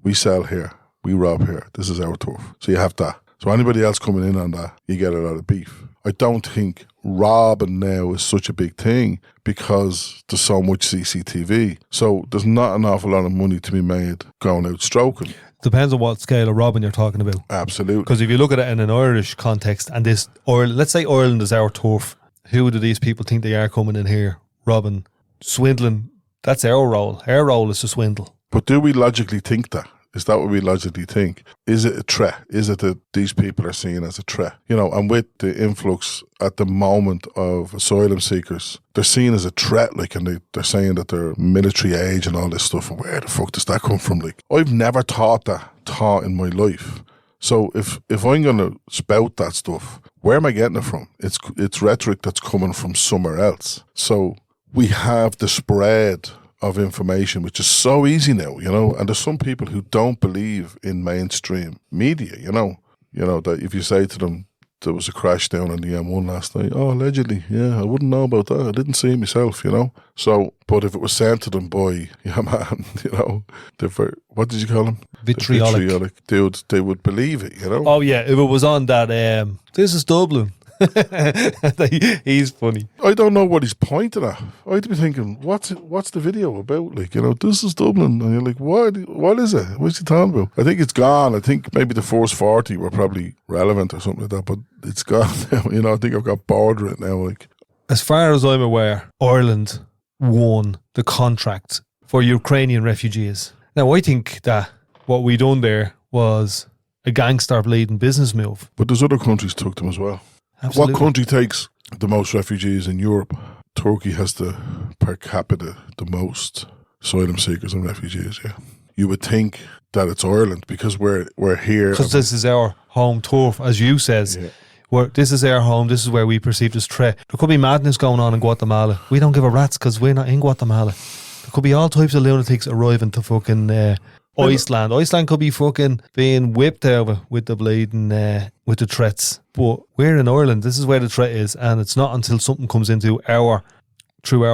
We sell here. We rob here. This is our turf. So you have that. So anybody else coming in on that, you get a lot of beef. I don't think robbing now is such a big thing because there's so much CCTV. So there's not an awful lot of money to be made going out stroking. Depends on what scale of robbing you're talking about. Absolutely. Because if you look at it in an Irish context, and let's say Ireland is our turf, who do these people think they are coming in here robbing, swindling? That's our role. Our role is to swindle. But do we logically think that? Is that what we logically think? Is it a threat? Is it that these people are seen as a threat? And with the influx at the moment of asylum seekers, they're seen as a threat, and they're saying that they're military age and all this stuff. And where the fuck does that come from? I've never thought in my life. So if I'm going to spout that stuff, where am I getting it from? It's rhetoric that's coming from somewhere else. So we have the spread of information, which is so easy now, and there's some people who don't believe in mainstream media, that if you say to them, there was a crash down on the M1 last night, oh, allegedly, yeah, I wouldn't know about that, I didn't see it myself, So, but if it was sent to them by, yeah, man, what did you call them? Vitriolic. They would believe it, Oh, yeah, if it was on that, this is Dublin. He's funny. I don't know what he's pointing at. I'd be thinking, what's the video about? This is Dublin. And you're like, what is it? What's he talking about? I think it's gone. I think maybe the first 40 were probably relevant or something like that, but it's gone now. I think I've got bored with it now. As far as I'm aware, Ireland won the contract for Ukrainian refugees. Now, I think that what we done there was a gangster bleeding business move. But there's other countries took them as well. Absolutely. What country takes the most refugees in Europe? Turkey has the per capita the most asylum seekers and refugees. Yeah, you would think that it's Ireland because we're here. Because this is our home turf, as you says. Yeah. This is our home. This is where we perceive this threat. There could be madness going on in Guatemala. We don't give a rat's because we're not in Guatemala. There could be all types of lunatics arriving to fucking Iceland. Iceland could be fucking being whipped over with the bleeding, with the threats. But we're in Ireland. This is where the threat is, and it's not until something comes through our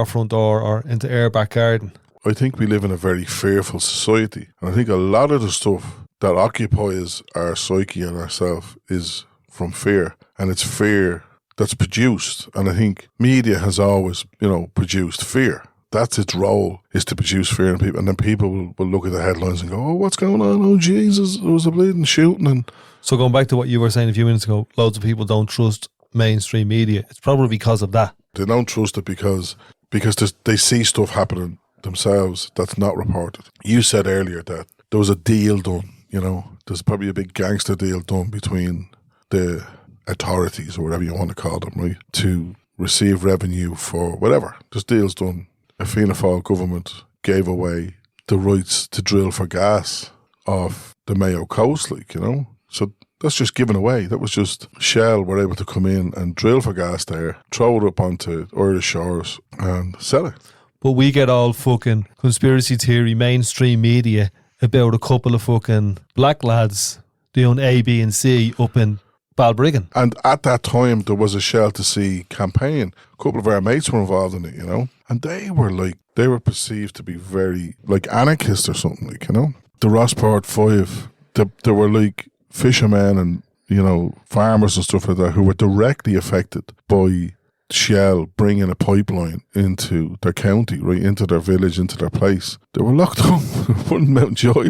front door or into our back garden I think we live in a very fearful society. And I think a lot of the stuff that occupies our psyche and ourselves is from fear. And it's fear that's produced. And I think media has always, produced fear. That's its role, is to produce fear in people. And then people will look at the headlines and go, oh, what's going on? Oh, Jesus, there was a bleeding shooting. And So going back to what you were saying a few minutes ago, loads of people don't trust mainstream media. It's probably because of that. they don't trust it because they see stuff happening themselves that's not reported. You said earlier that there was a deal done, there's probably a big gangster deal done between the authorities, or whatever you want to call them, right, to receive revenue for whatever. There's deals done. A Fianna Fáil government gave away the rights to drill for gas off the Mayo coast, So that's just given away. That was just Shell were able to come in and drill for gas there, throw it up onto Irish shores and sell it. But we get all fucking conspiracy theory, mainstream media about a couple of fucking black lads doing A, B and C up in Balbriggan. And at that time, there was a Shell to Sea campaign. A couple of our mates were involved in it, And they were perceived to be very, like anarchists or something, The Rossport Five, they were like fishermen and, farmers and stuff like that who were directly affected by Shell bringing a pipeline into their county, right, into their village, into their place. They were locked up, putting Mount Joy,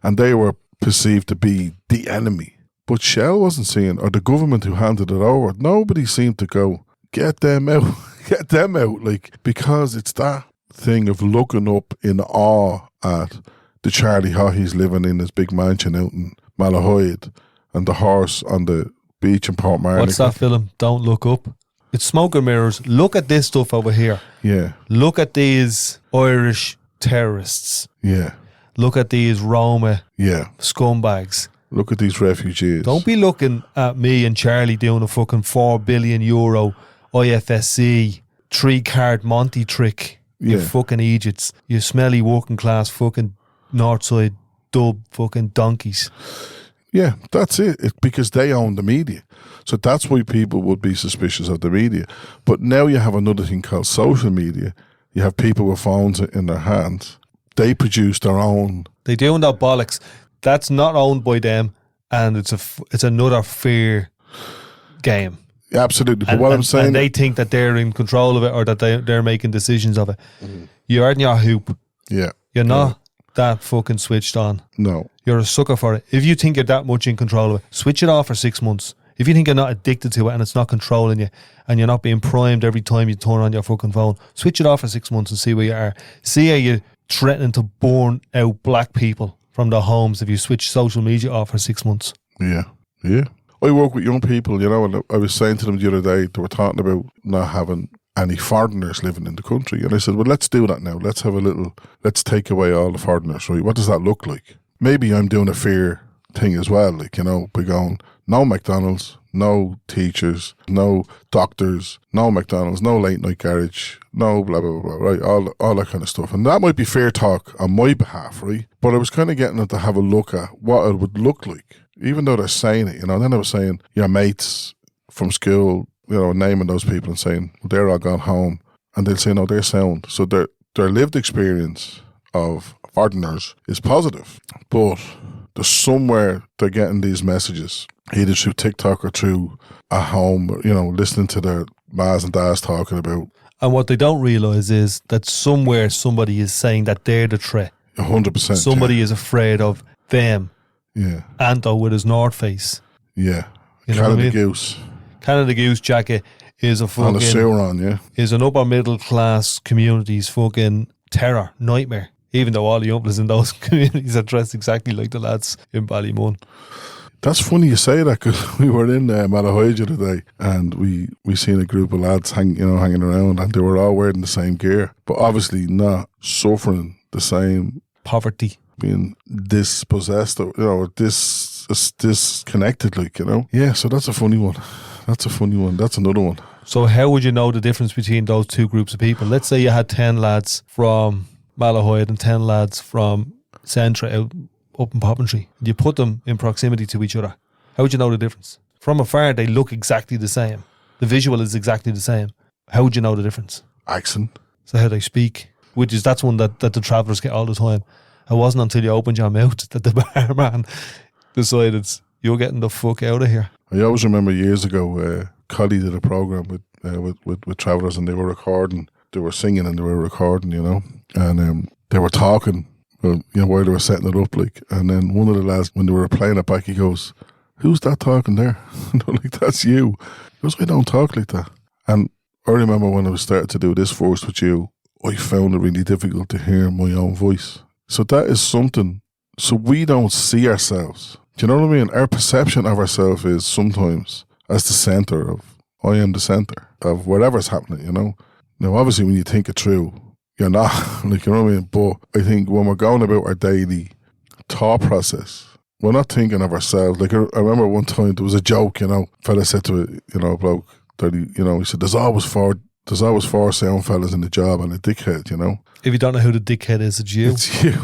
and they were perceived to be the enemy. But Shell wasn't seeing, or the government who handed it over, nobody seemed to go, get them out, because it's that thing of looking up in awe at the Charlie Haughey's living in his big mansion out in Malahide and the horse on the beach in Portmarnock. What's that film? Don't Look Up. It's smoke and mirrors. Look at this stuff over here. Yeah. Look at these Irish terrorists. Yeah. Look at these Roma Yeah. scumbags. Look at these refugees. Don't be looking at me and Charlie doing a fucking €4 billion IFSC 3-card Monty trick. You Yeah. fucking idiots. You smelly working class fucking Northside dub fucking donkeys. Yeah, that's it. Because they own the media. So that's why people would be suspicious of the media. But now you have another thing called social media. You have people with phones in their hands. They produce their own. They doing that bollocks. That's not owned by them, and it's another fear game. Absolutely. But And, what and, I'm saying... and they think that they're in control of it, or that they're making decisions of it. You're in your hoop. Yeah. You're not that fucking switched on. No. You're a sucker for it. If you think you're that much in control of it, switch it off for 6 months. If you think you're not addicted to it and it's not controlling you and you're not being primed every time you turn on your fucking phone, switch it off for 6 months and see where you are. See how you're threatening to burn out black people from their homes if you switch social media off for 6 months. Yeah. Yeah. I work with young people, and I was saying to them the other day, they were talking about not having any foreigners living in the country. And I said, well, let's do that now. Let's take away all the foreigners, right? What does that look like? Maybe I'm doing a fear thing as well, by going, no McDonald's, no teachers, no doctors, no McDonald's, no late night garage, no blah, blah, blah, right? All that kind of stuff. And that might be fair talk on my behalf, right? But I was kind of getting them to have a look at what it would look like, even though they're saying it, Then I was saying, your mates from school, naming those people and saying, well, they're all gone home. And they'll say, no, they're sound. So their lived experience of foreigners is positive. But there's somewhere they're getting these messages, either through TikTok or through at home, listening to their mas and dads talking about. And what they don't realise is that somewhere somebody is saying that they're the threat. 100%. Somebody is afraid of them. Yeah. Anto with his North Face. Yeah. You know what I Canada mean? Goose. Canada Goose jacket is a On fucking... a Sauron, yeah. is an upper middle class community's fucking terror, nightmare. Even though all the uncles in those communities are dressed exactly like the lads in Ballymun. That's funny you say that, because we were in Malahide the other day and we seen a group of lads hanging around, and they were all wearing the same gear, but obviously not suffering the same Poverty. being dispossessed or disconnected, Yeah, so that's a funny one. That's another one. So how would you know the difference between those two groups of people? Let's say you had 10 lads from Malahide and 10 lads from Centra up in Poppentry. You put them in proximity to each other. How would you know the difference? From afar, they look exactly the same. The visual is exactly the same. How would you know the difference? Accent. So how they speak. which is that's one that the travellers get all the time. It wasn't until you opened your mouth that the barman decided you're getting the fuck out of here. I always remember years ago, Cuddy did a program with travellers, and they were recording. They were singing and they were recording, you know, and they were talking, you know, while they were setting it up, like. And then one of the lads, when they were playing it back, he goes, "Who's that talking there?" And they're like, "That's you." He goes, "I don't talk like that." And I remember when I was starting to do this first with you, I found it really difficult to hear my own voice. So that is something. So we don't see ourselves. Do you know what I mean? Our perception of ourselves is sometimes as the centre of, I am the centre of whatever's happening, you know? Now, obviously, when you think it through, you're not, like, you know what I mean? But I think when we're going about our daily thought process, we're not thinking of ourselves. Like, I remember one time there was a joke, you know, fella said to it, you know, a bloke that he said, there's always four sound fellas in the job and a dickhead, you know? If you don't know who the dickhead is, it's you. It's you.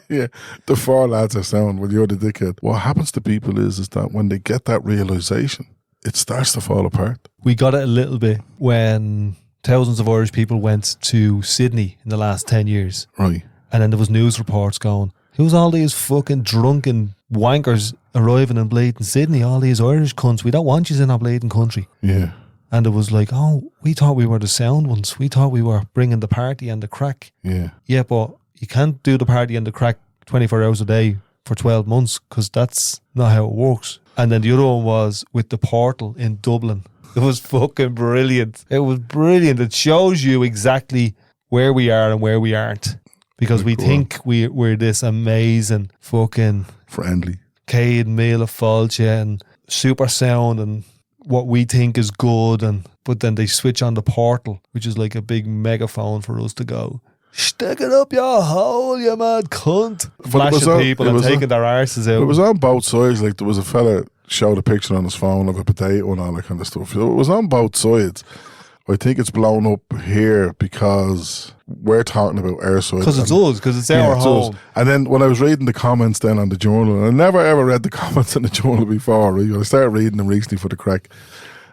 Yeah, the four lads are sound when you're the dickhead. What happens to people is that when they get that realisation, it starts to fall apart. We got it a little bit when thousands of Irish people went to Sydney in the last 10 years. Right. And then there was news reports going, who's all these fucking drunken wankers arriving in bleeding Sydney? All these Irish cunts. We don't want you in our bleeding country. Yeah. And it was like, oh, we thought we were the sound ones. We thought we were bringing the party and the crack. Yeah. Yeah, but you can't do the party and the crack 24 hours a day for 12 months because that's not how it works. And then the other one was with the portal in Dublin. It was fucking brilliant. It was brilliant. It shows you exactly where we are and where we aren't. Because we think we're this amazing fucking friendly Cade meal of Falcha and super sound and what we think is good, but then they switch on the portal, which is like a big megaphone for us to go, stick it up your hole, you mad cunt. Flashing people and taking their arses out. It was on both sides. Like, there was a fella showed a picture on his phone of a potato and all that kind of stuff. It was on both sides. I think it's blown up here because we're talking about our side. Because it's us, because it's our home. And then when I was reading the comments then on the journal, and I never ever read the comments on the journal before, right? I started reading them recently for the crack.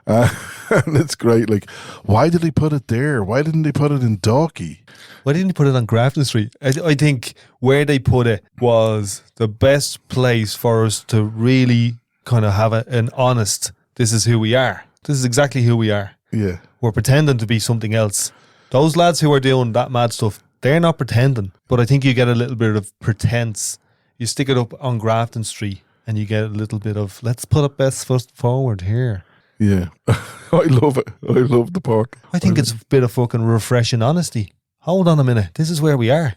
And it's great. Like, why did they put it there? Why didn't they put it in Dalkey? Why didn't they put it on Grafton Street? I think where they put it was the best place for us to really kind of have an honest, this is who we are. This is exactly who we are. Yeah. We're pretending to be something else. Those lads who are doing that mad stuff, they're not pretending. But I think you get a little bit of pretense. You stick it up on Grafton Street and you get a little bit of, let's put it best foot forward here. Yeah. I love it. I love the part. I think it's a bit of fucking refreshing honesty. Hold on a minute. This is where we are.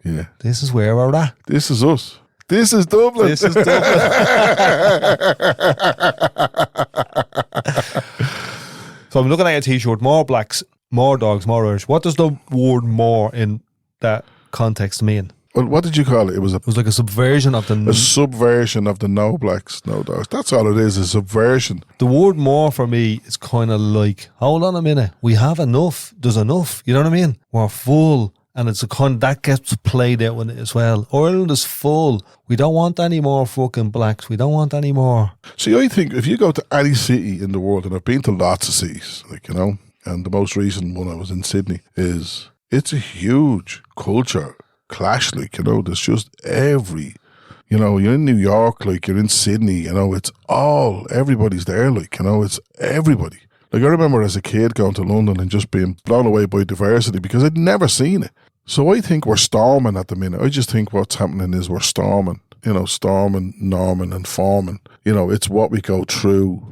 Yeah. This is where we're at. This is us. This is Dublin. This is Dublin. So I'm looking at your t-shirt, more blacks, more dogs, more Irish. What does the word more in that context mean? Well, what did you call it? It was like a subversion of a subversion of the no blacks, no dogs. That's all it is, a subversion. The word more for me is kind of like, hold on a minute, we have enough. There's enough. You know what I mean? We're full. And it's a that gets played out in it as well. Ireland is full. We don't want any more fucking blacks. We don't want any more. See, I think if you go to any city in the world, and I've been to lots of cities, like, you know, and the most recent one I was in Sydney, it's a huge culture clash, like, you know, there's just you know, you're in New York, like, you're in Sydney, you know, everybody's there, like, you know, it's everybody. Like, I remember as a kid going to London and just being blown away by diversity because I'd never seen it. So I think we're storming at the minute. I just think what's happening is we're storming, you know, storming, norming and forming. You know, it's what we go through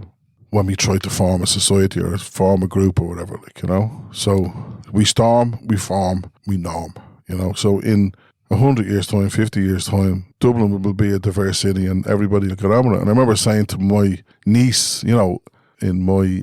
when we try to form a society or form a group or whatever, like, you know. So we storm, we form, we norm, you know. So in 100 years' time, 50 years' time, Dublin will be a diverse city and everybody will get on with it. And I remember saying to my niece, you know, in my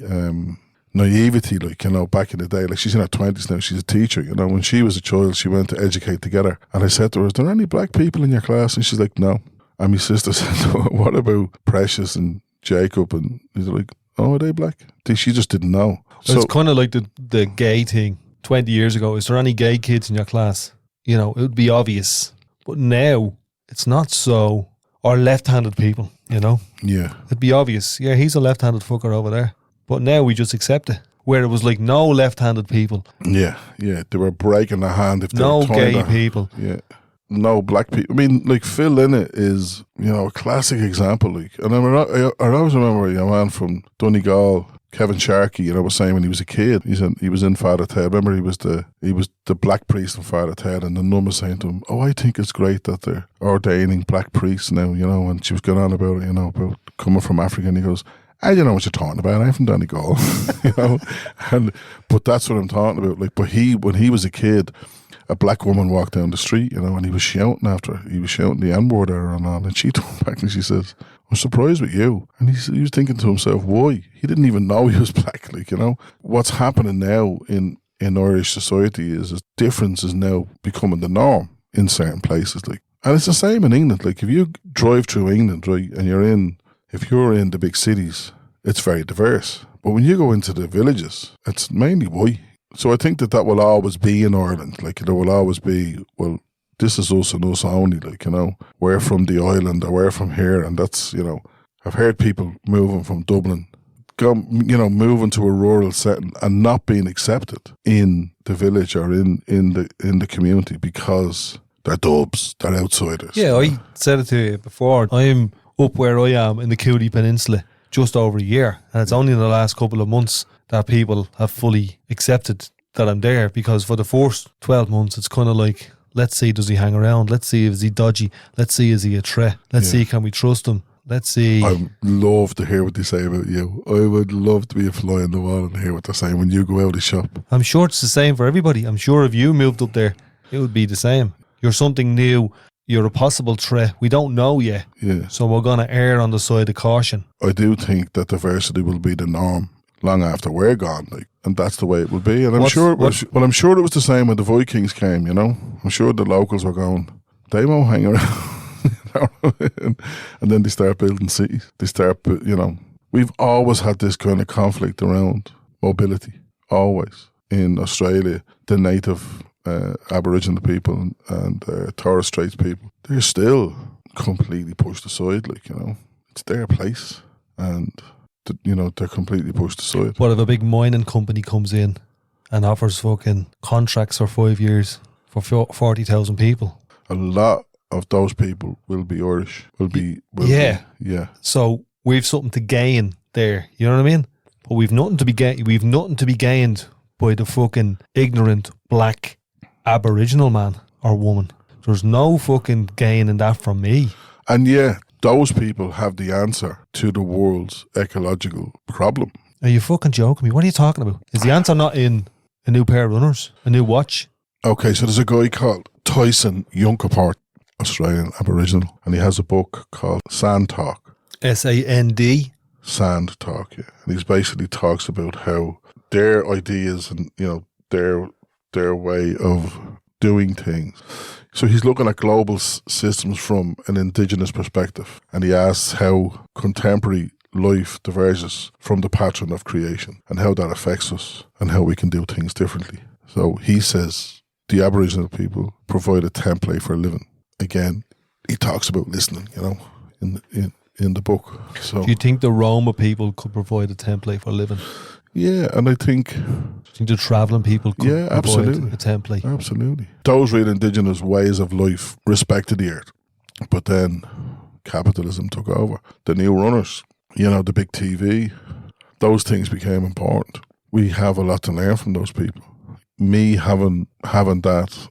naivety, like, you know, back in the day, like, she's in her 20s now, she's a teacher, you know, when she was a child, she went to Educate Together, and I said to her, is there any black people in your class? And she's like, no. And my sister said, what about Precious and Jacob? And he's like, oh, are they black? She just didn't know. So it's kind of like the gay thing 20 years ago. Is there any gay kids in your class? You know, it would be obvious. But now, it's not so. Or left-handed people, you know? Yeah. It'd be obvious. Yeah, he's a left-handed fucker over there. But now we just accept it. where it was like no left-handed people, Yeah, they were breaking their hand if they no were gay their, people. Yeah, no black people. I mean, like Phil Lynott is, a classic example. Like, and I always remember a man from Donegal, Kevin Sharkey, was saying when he was a kid, he was in Father Ted. I remember he was the black priest in Father Ted, and the nun was saying to him, "Oh, I think it's great that they're ordaining black priests now," and she was going on about it, about coming from Africa, and he goes, "I don't know what you're talking about. I'm from Donegal," but that's what I'm talking about. Like, but when he was a kid, a black woman walked down the street, and he was shouting after her. He was shouting the N-word at her and all, and she turned back and she says, "I'm surprised with you." And he was thinking to himself, why? He didn't even know he was black. Like, what's happening now in Irish society is difference is now becoming the norm in certain places. Like, and it's the same in England. Like, if you drive through England, right, and if you're in the big cities, it's very diverse. But when you go into the villages, it's mainly white. So I think that will always be in Ireland. Like, there will always be, well, this is us and us only. Like, we're from the island or we're from here. And that's, I've heard people moving from Dublin, moving to a rural setting and not being accepted in the village or in the community because they're dubs, they're outsiders. Yeah, I said it to you before. I'm up where I am in the Cooley Peninsula just over a year, and it's only in the last couple of months that people have fully accepted that I'm there, because for the first 12 months it's kind of like, let's see, does he hang around? Let's see, is he dodgy? Let's see, is he a threat? Let's see, can we trust him? Let's see. I'd love to hear what they say about you. I would love to be a fly on the wall and hear what they're saying when you go out of shop. I'm sure it's the same for everybody. I'm sure if you moved up there, it would be the same. You're something new. You're a possible threat. We don't know yet. Yeah. So we're going to err on the side of caution. I do think that diversity will be the norm long after we're gone, like, and that's the way it will be. And I'm sure it was the same when the Vikings came, I'm sure the locals were going, they won't hang around. and then they start building cities. They start, we've always had this kind of conflict around mobility. Always. In Australia, the native Aboriginal people and Torres Straits people, they're still completely pushed aside. Like, it's their place, and they're completely pushed aside. What if a big mining company comes in and offers fucking contracts for 5 years for 40,000 people? A lot of those people will be Irish. Yeah. So we've something to gain there. You know what I mean? But we've nothing to be gained by the fucking ignorant black Aboriginal man or woman. There's no fucking gain in that from me. And those people have the answer to the world's ecological problem. Are you fucking joking me? What are you talking about? Is the answer not in a new pair of runners? A new watch? Okay, so there's a guy called Tyson Yunkaporta, Australian Aboriginal, and he has a book called Sand Talk. SAND? Sand Talk, yeah. And he basically talks about how their ideas and, their way of doing things. So he's looking at global systems from an indigenous perspective, and he asks how contemporary life diverges from the pattern of creation and how that affects us and how we can do things differently. So he says the Aboriginal people provide a template for living. Again, he talks about listening, in the book. So, do you think the Roma people could provide a template for living? Yeah, and I think... Do you think the travelling people could provide a template? Absolutely. Those real indigenous ways of life respected the earth. But then capitalism took over. The new runners, the big TV, those things became important. We have a lot to learn from those people. Me having that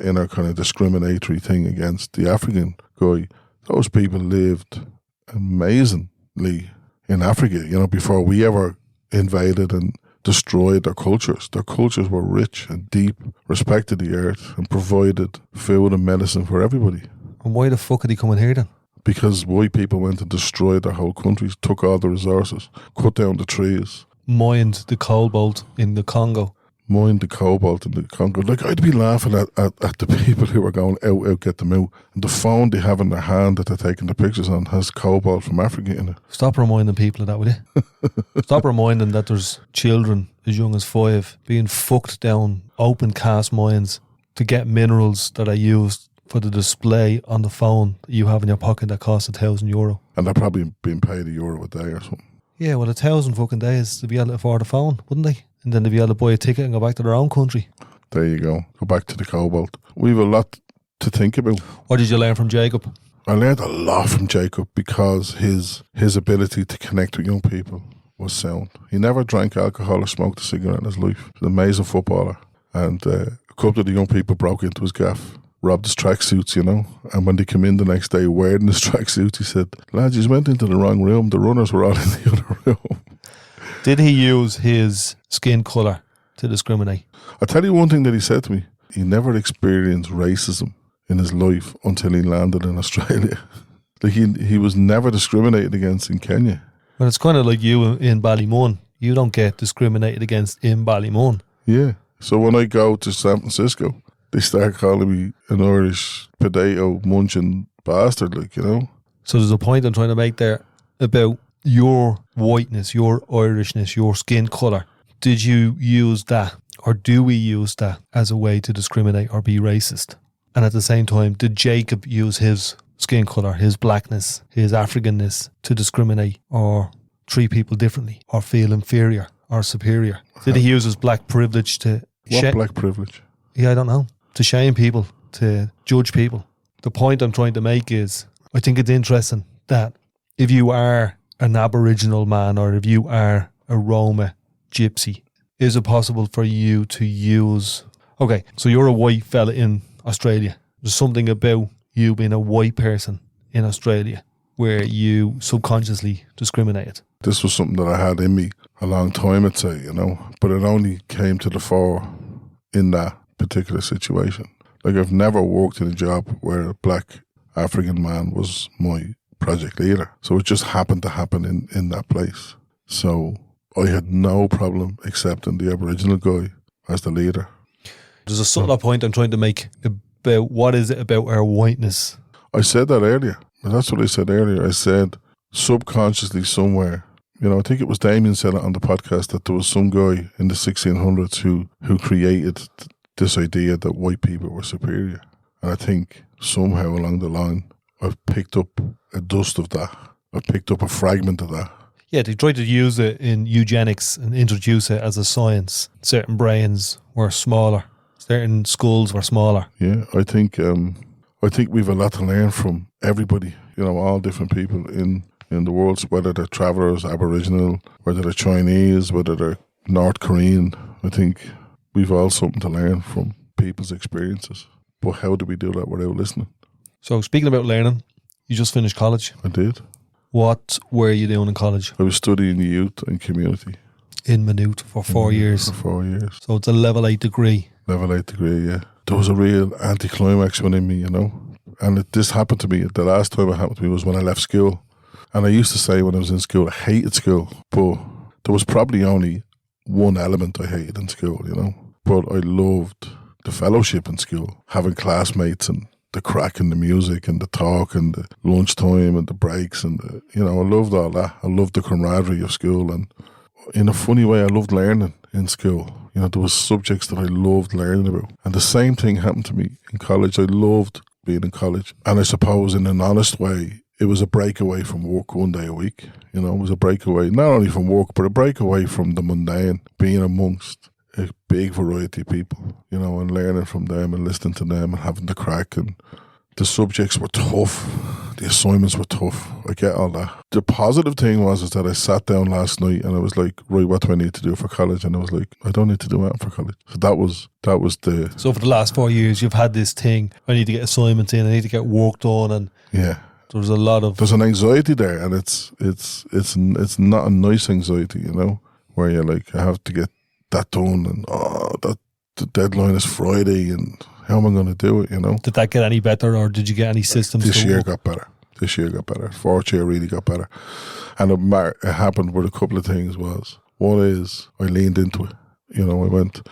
inner kind of discriminatory thing against the African guy, those people lived amazingly in Africa, before we ever invaded and destroyed their cultures. Their cultures were rich and deep, respected the earth, and provided food and medicine for everybody. And why the fuck did he come in here then? Because white people went and destroyed their whole countries, took all the resources, cut down the trees. Mined the cobalt in the Congo. Mined the cobalt in the Congo. Like, I'd be laughing at the people who are going out, get them out. And the phone they have in their hand that they're taking the pictures on has cobalt from Africa in it. Stop reminding people of that, will you? Stop reminding that there's children as young as 5 being fucked down open cast mines to get minerals that are used for the display on the phone that you have in your pocket that costs €1,000. And they're probably being paid €1 a day or something. Yeah, well, 1,000 fucking days to be able to afford a phone, wouldn't they? and then they'll be able to buy a ticket and go back to their own country. There you go. Go back to the cobalt. We've a lot to think about. What did you learn from Jacob? I learned a lot from Jacob because his ability to connect with young people was sound. He never drank alcohol or smoked a cigarette in his life. He was an amazing footballer. And a couple of the young people broke into his gaff, robbed his tracksuits, you know. And when they came in the next day wearing his tracksuits, he said, lads, you went into the wrong room. The runners were all in the other room. Did he use his skin colour to discriminate? I'll tell you one thing that he said to me. He never experienced racism in his life until he landed in Australia. Like he was never discriminated against in Kenya. Well, it's kind of like you in Ballymun. You don't get discriminated against in Ballymun. Yeah. So when I go to San Francisco, they start calling me an Irish potato munching bastard, like, you know. So there's a point I'm trying to make there about your whiteness, your Irishness, your skin colour. Did you use that, or do we use that as a way to discriminate or be racist? And at the same time, did Jacob use his skin colour, his blackness, his Africanness to discriminate or treat people differently or feel inferior or superior? Did he use his black privilege to... What black privilege? Yeah, I don't know. To shame people, to judge people. The point I'm trying to make is, I think it's interesting that if you are an Aboriginal man or if you are a Roma gypsy, is it possible for you to use... Okay, so you're a white fella in Australia. There's something about you being a white person in Australia where you subconsciously discriminated. This was something that I had in me a long time, I'd say, you know, but it only came to the fore in that particular situation. Like, I've never worked in a job where a black African man was my project leader. So it just happened to happen in that place. So I had no problem accepting the Aboriginal guy as the leader. There's a subtle point I'm trying to make about what is it about our whiteness. I said that earlier. That's what I said earlier. I said subconsciously somewhere, you know, I think it was Damien said it on the podcast that there was some guy in the 1600s who created this idea that white people were superior. And I think somehow along the line, I've picked up a dust of that. I've picked up a fragment of that. Yeah, they tried to use it in eugenics and introduce it as a science. Certain brains were smaller. Certain skulls were smaller. Yeah, I think we've a lot to learn from everybody, you know, all different people in the world, whether they're travellers, Aboriginal, whether they're Chinese, whether they're North Korean. I think we've all something to learn from people's experiences. But how do we do that without listening? So speaking about learning, you just finished college. I did. What were you doing in college? I was studying youth and community. In Maynooth for 4 years. For 4 years. So it's a level 8 degree. Level 8 degree, yeah. There was a real anticlimax within me, you know. And this happened to me, the last time it happened to me was when I left school. And I used to say when I was in school, I hated school. But there was probably only one element I hated in school, you know. But I loved the fellowship in school, having classmates and the crack and the music and the talk and the lunchtime and the breaks and the, you know, I loved all that. I loved the camaraderie of school, and in a funny way I loved learning in school. You know, there was subjects that I loved learning about. And the same thing happened to me in college. I loved being in college. And I suppose in an honest way, it was a breakaway from work one day a week. You know, it was a breakaway, not only from work, but a breakaway from the mundane, being amongst a big variety of people, you know, and learning from them and listening to them and having the crack. And the subjects were tough. The assignments were tough. I get all that. The positive thing was that I sat down last night and I was like, right, what do I need to do for college? And I was like, I don't need to do that for college. So that was the... So for the last 4 years, you've had this thing, I need to get assignments in, I need to get work done, and yeah, there's a lot of... There's an anxiety there, and it's not a nice anxiety, you know, where you're like, I have to get that done, and that the deadline is Friday, and how am I going to do it, you know? Did that get any better, or did you get any systems? This year got better. Fourth year really got better. And it happened with a couple of things. One is I leaned into it. You know, I went...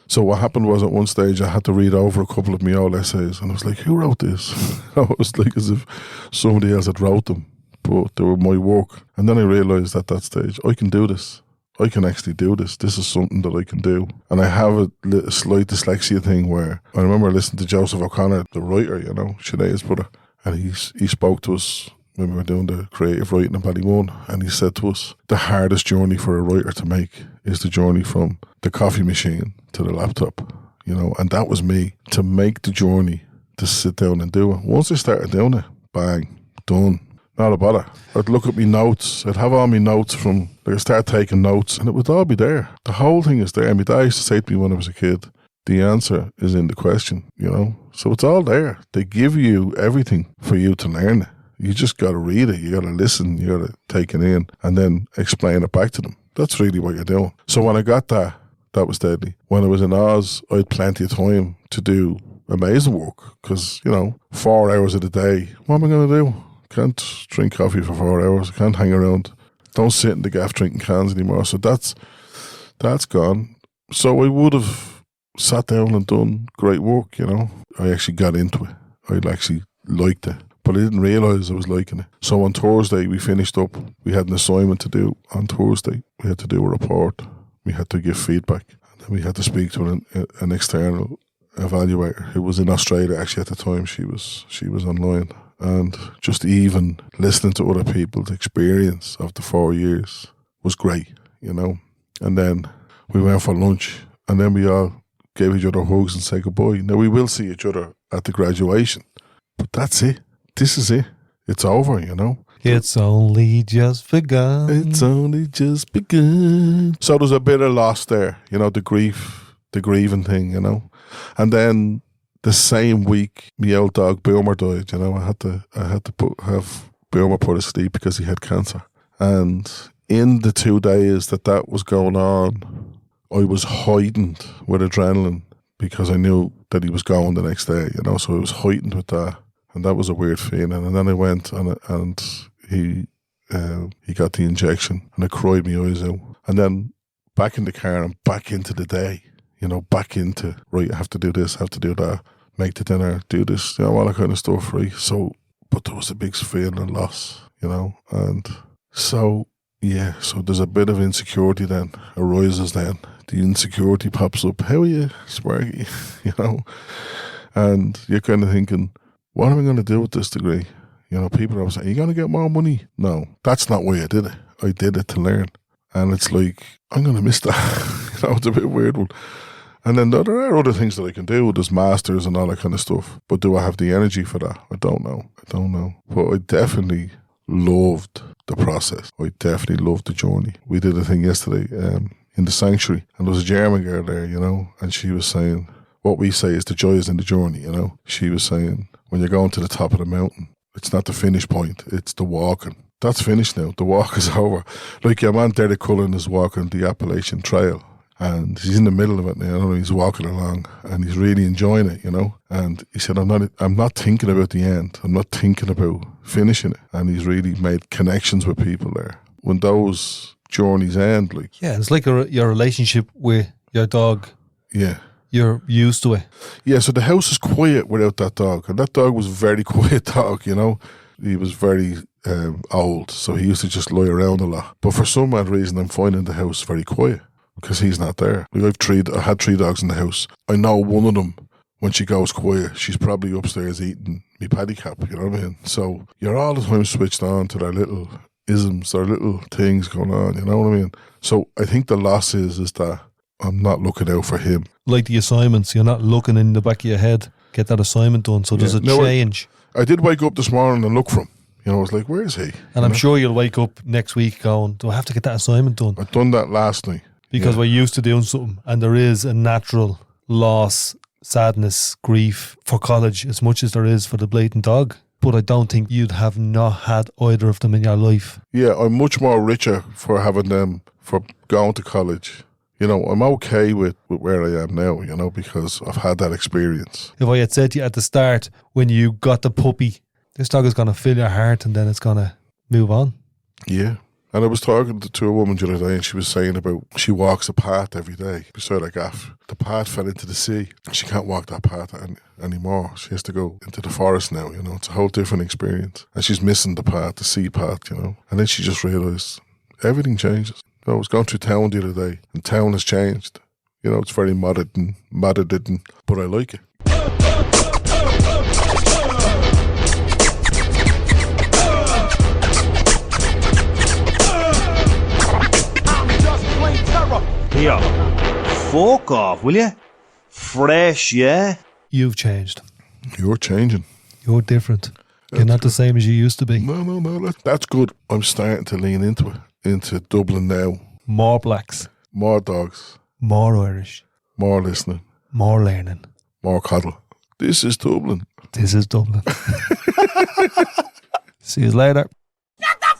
So what happened was at one stage I had to read over a couple of my old essays, and I was like, who wrote this? It was like as if somebody else had wrote them, but they were my work. And then I realised at that stage, I can do this. I can actually do this. This is something that I can do. And I have a slight dyslexia thing where I remember listening to Joseph O'Connor, the writer, you know, Sinead's brother, and he spoke to us when we were doing the creative writing in Ballymun, and he said to us, the hardest journey for a writer to make is the journey from the coffee machine to the laptop, you know, and that was me, to make the journey, to sit down and do it. Once I started doing it, bang, done. Not a bother. I'd look at me notes. I'd have all my notes from, like, I'd start taking notes, and it would all be there. The whole thing is there. My dad used to say to me when I was a kid, the answer is in the question, you know? So it's all there. They give you everything for you to learn it. You just got to read it. You got to listen. You got to take it in and then explain it back to them. That's really what you're doing. So when I got that, that was deadly. When I was in Oz, I had plenty of time to do amazing work because, you know, 4 hours of the day, what am I going to do? Can't drink coffee for 4 hours. I can't hang around. Don't sit in the gaff drinking cans anymore. So that's gone. So I would have sat down and done great work, you know. I actually got into it. I actually liked it. But I didn't realise I was liking it. So on Thursday, we finished up. We had an assignment to do on Thursday. We had to do a report. We had to give feedback. And then we had to speak to an external evaluator who was in Australia actually at the time. She was online. And just even listening to other people's experience of the 4 years was great, you know. And then we went for lunch, and then we all gave each other hugs and said goodbye. Now, we will see each other at the graduation, but that's it. This is it. It's over, you know. It's only just begun. It's only just begun. So there's a bit of loss there, you know, the grieving thing, you know. And then the same week, my old dog Boomer died. You know, I had to have Boomer put to sleep because he had cancer. And in the 2 days that was going on, I was heightened with adrenaline because I knew that he was going the next day. You know, so I was heightened with that, and that was a weird feeling. And then I went and he got the injection, and I cried my eyes out. And then back in the car and back into the day. You know, back into, right, I have to do this, I have to do that, make the dinner, do this, you know, all that kind of stuff, right? So, but there was a big feeling of loss, you know, and so, yeah, so there's a bit of insecurity then arises then. The insecurity pops up, how are you, Sparky? You know, and you're kind of thinking, what am I going to do with this degree? You know, people are saying, are you going to get more money? No, that's not why I did it. I did it to learn. And it's like, I'm going to miss that. You know, it's a bit weird one. And then there are other things that I can do. There's masters and all that kind of stuff. But do I have the energy for that? I don't know. But I definitely loved the process. I definitely loved the journey. We did a thing yesterday in the sanctuary. And there was a German girl there, you know. And she was saying, what we say is the joy is in the journey, you know. She was saying, when you're going to the top of the mountain, it's not the finish point. It's the walking. That's finished now. The walk is over. Like your man Derek Cullen is walking the Appalachian Trail. And he's in the middle of it now, you know, he's walking along and he's really enjoying it, you know. And he said, I'm not thinking about the end. I'm not thinking about finishing it. And he's really made connections with people there. When those journeys end, like... Yeah, it's like your relationship with your dog. Yeah. You're used to it. Yeah, so the house is quiet without that dog. And that dog was a very quiet dog, you know. He was very old, so he used to just lie around a lot. But for some odd reason, I'm finding the house very quiet. Because he's not there. Like I had 3 dogs in the house. I know one of them, when she goes quiet, she's probably upstairs eating me paddy cap, you know what I mean? So you're all the time switched on to their little isms, their little things going on, you know what I mean? So I think the loss is that I'm not looking out for him. Like the assignments, you're not looking in the back of your head, get that assignment done, so there's a change. I did wake up this morning and look for him. You know, I was like, where is he? And I'm sure you'll wake up next week going, do I have to get that assignment done? I'd done that last night. Because we're used to doing something, and there is a natural loss, sadness, grief for college as much as there is for the blatant dog. But I don't think you'd have not had either of them in your life. Yeah, I'm much more richer for having them, for going to college. You know, I'm okay with where I am now, you know, because I've had that experience. If I had said to you at the start, when you got the puppy, this dog is going to fill your heart and then it's going to move on. Yeah. And I was talking to a woman the other day and she was saying about she walks a path every day beside her gaff. The path fell into the sea. She can't walk that path anymore. She has to go into the forest now, you know. It's a whole different experience. And she's missing the path, the sea path, you know. And then she just realised everything changes. You know, I was going through town the other day and town has changed. You know, it's very modern, but I like it. Here. Fuck off, will you? Fresh, yeah? You've changed. You're changing. You're different. You're not the same as you used to be. No. That's good. I'm starting to lean into it. Into Dublin now. More blacks, More dogs. more Irish, More listening. more learning. More cuddle. This is Dublin. This is Dublin. See you later. Shut the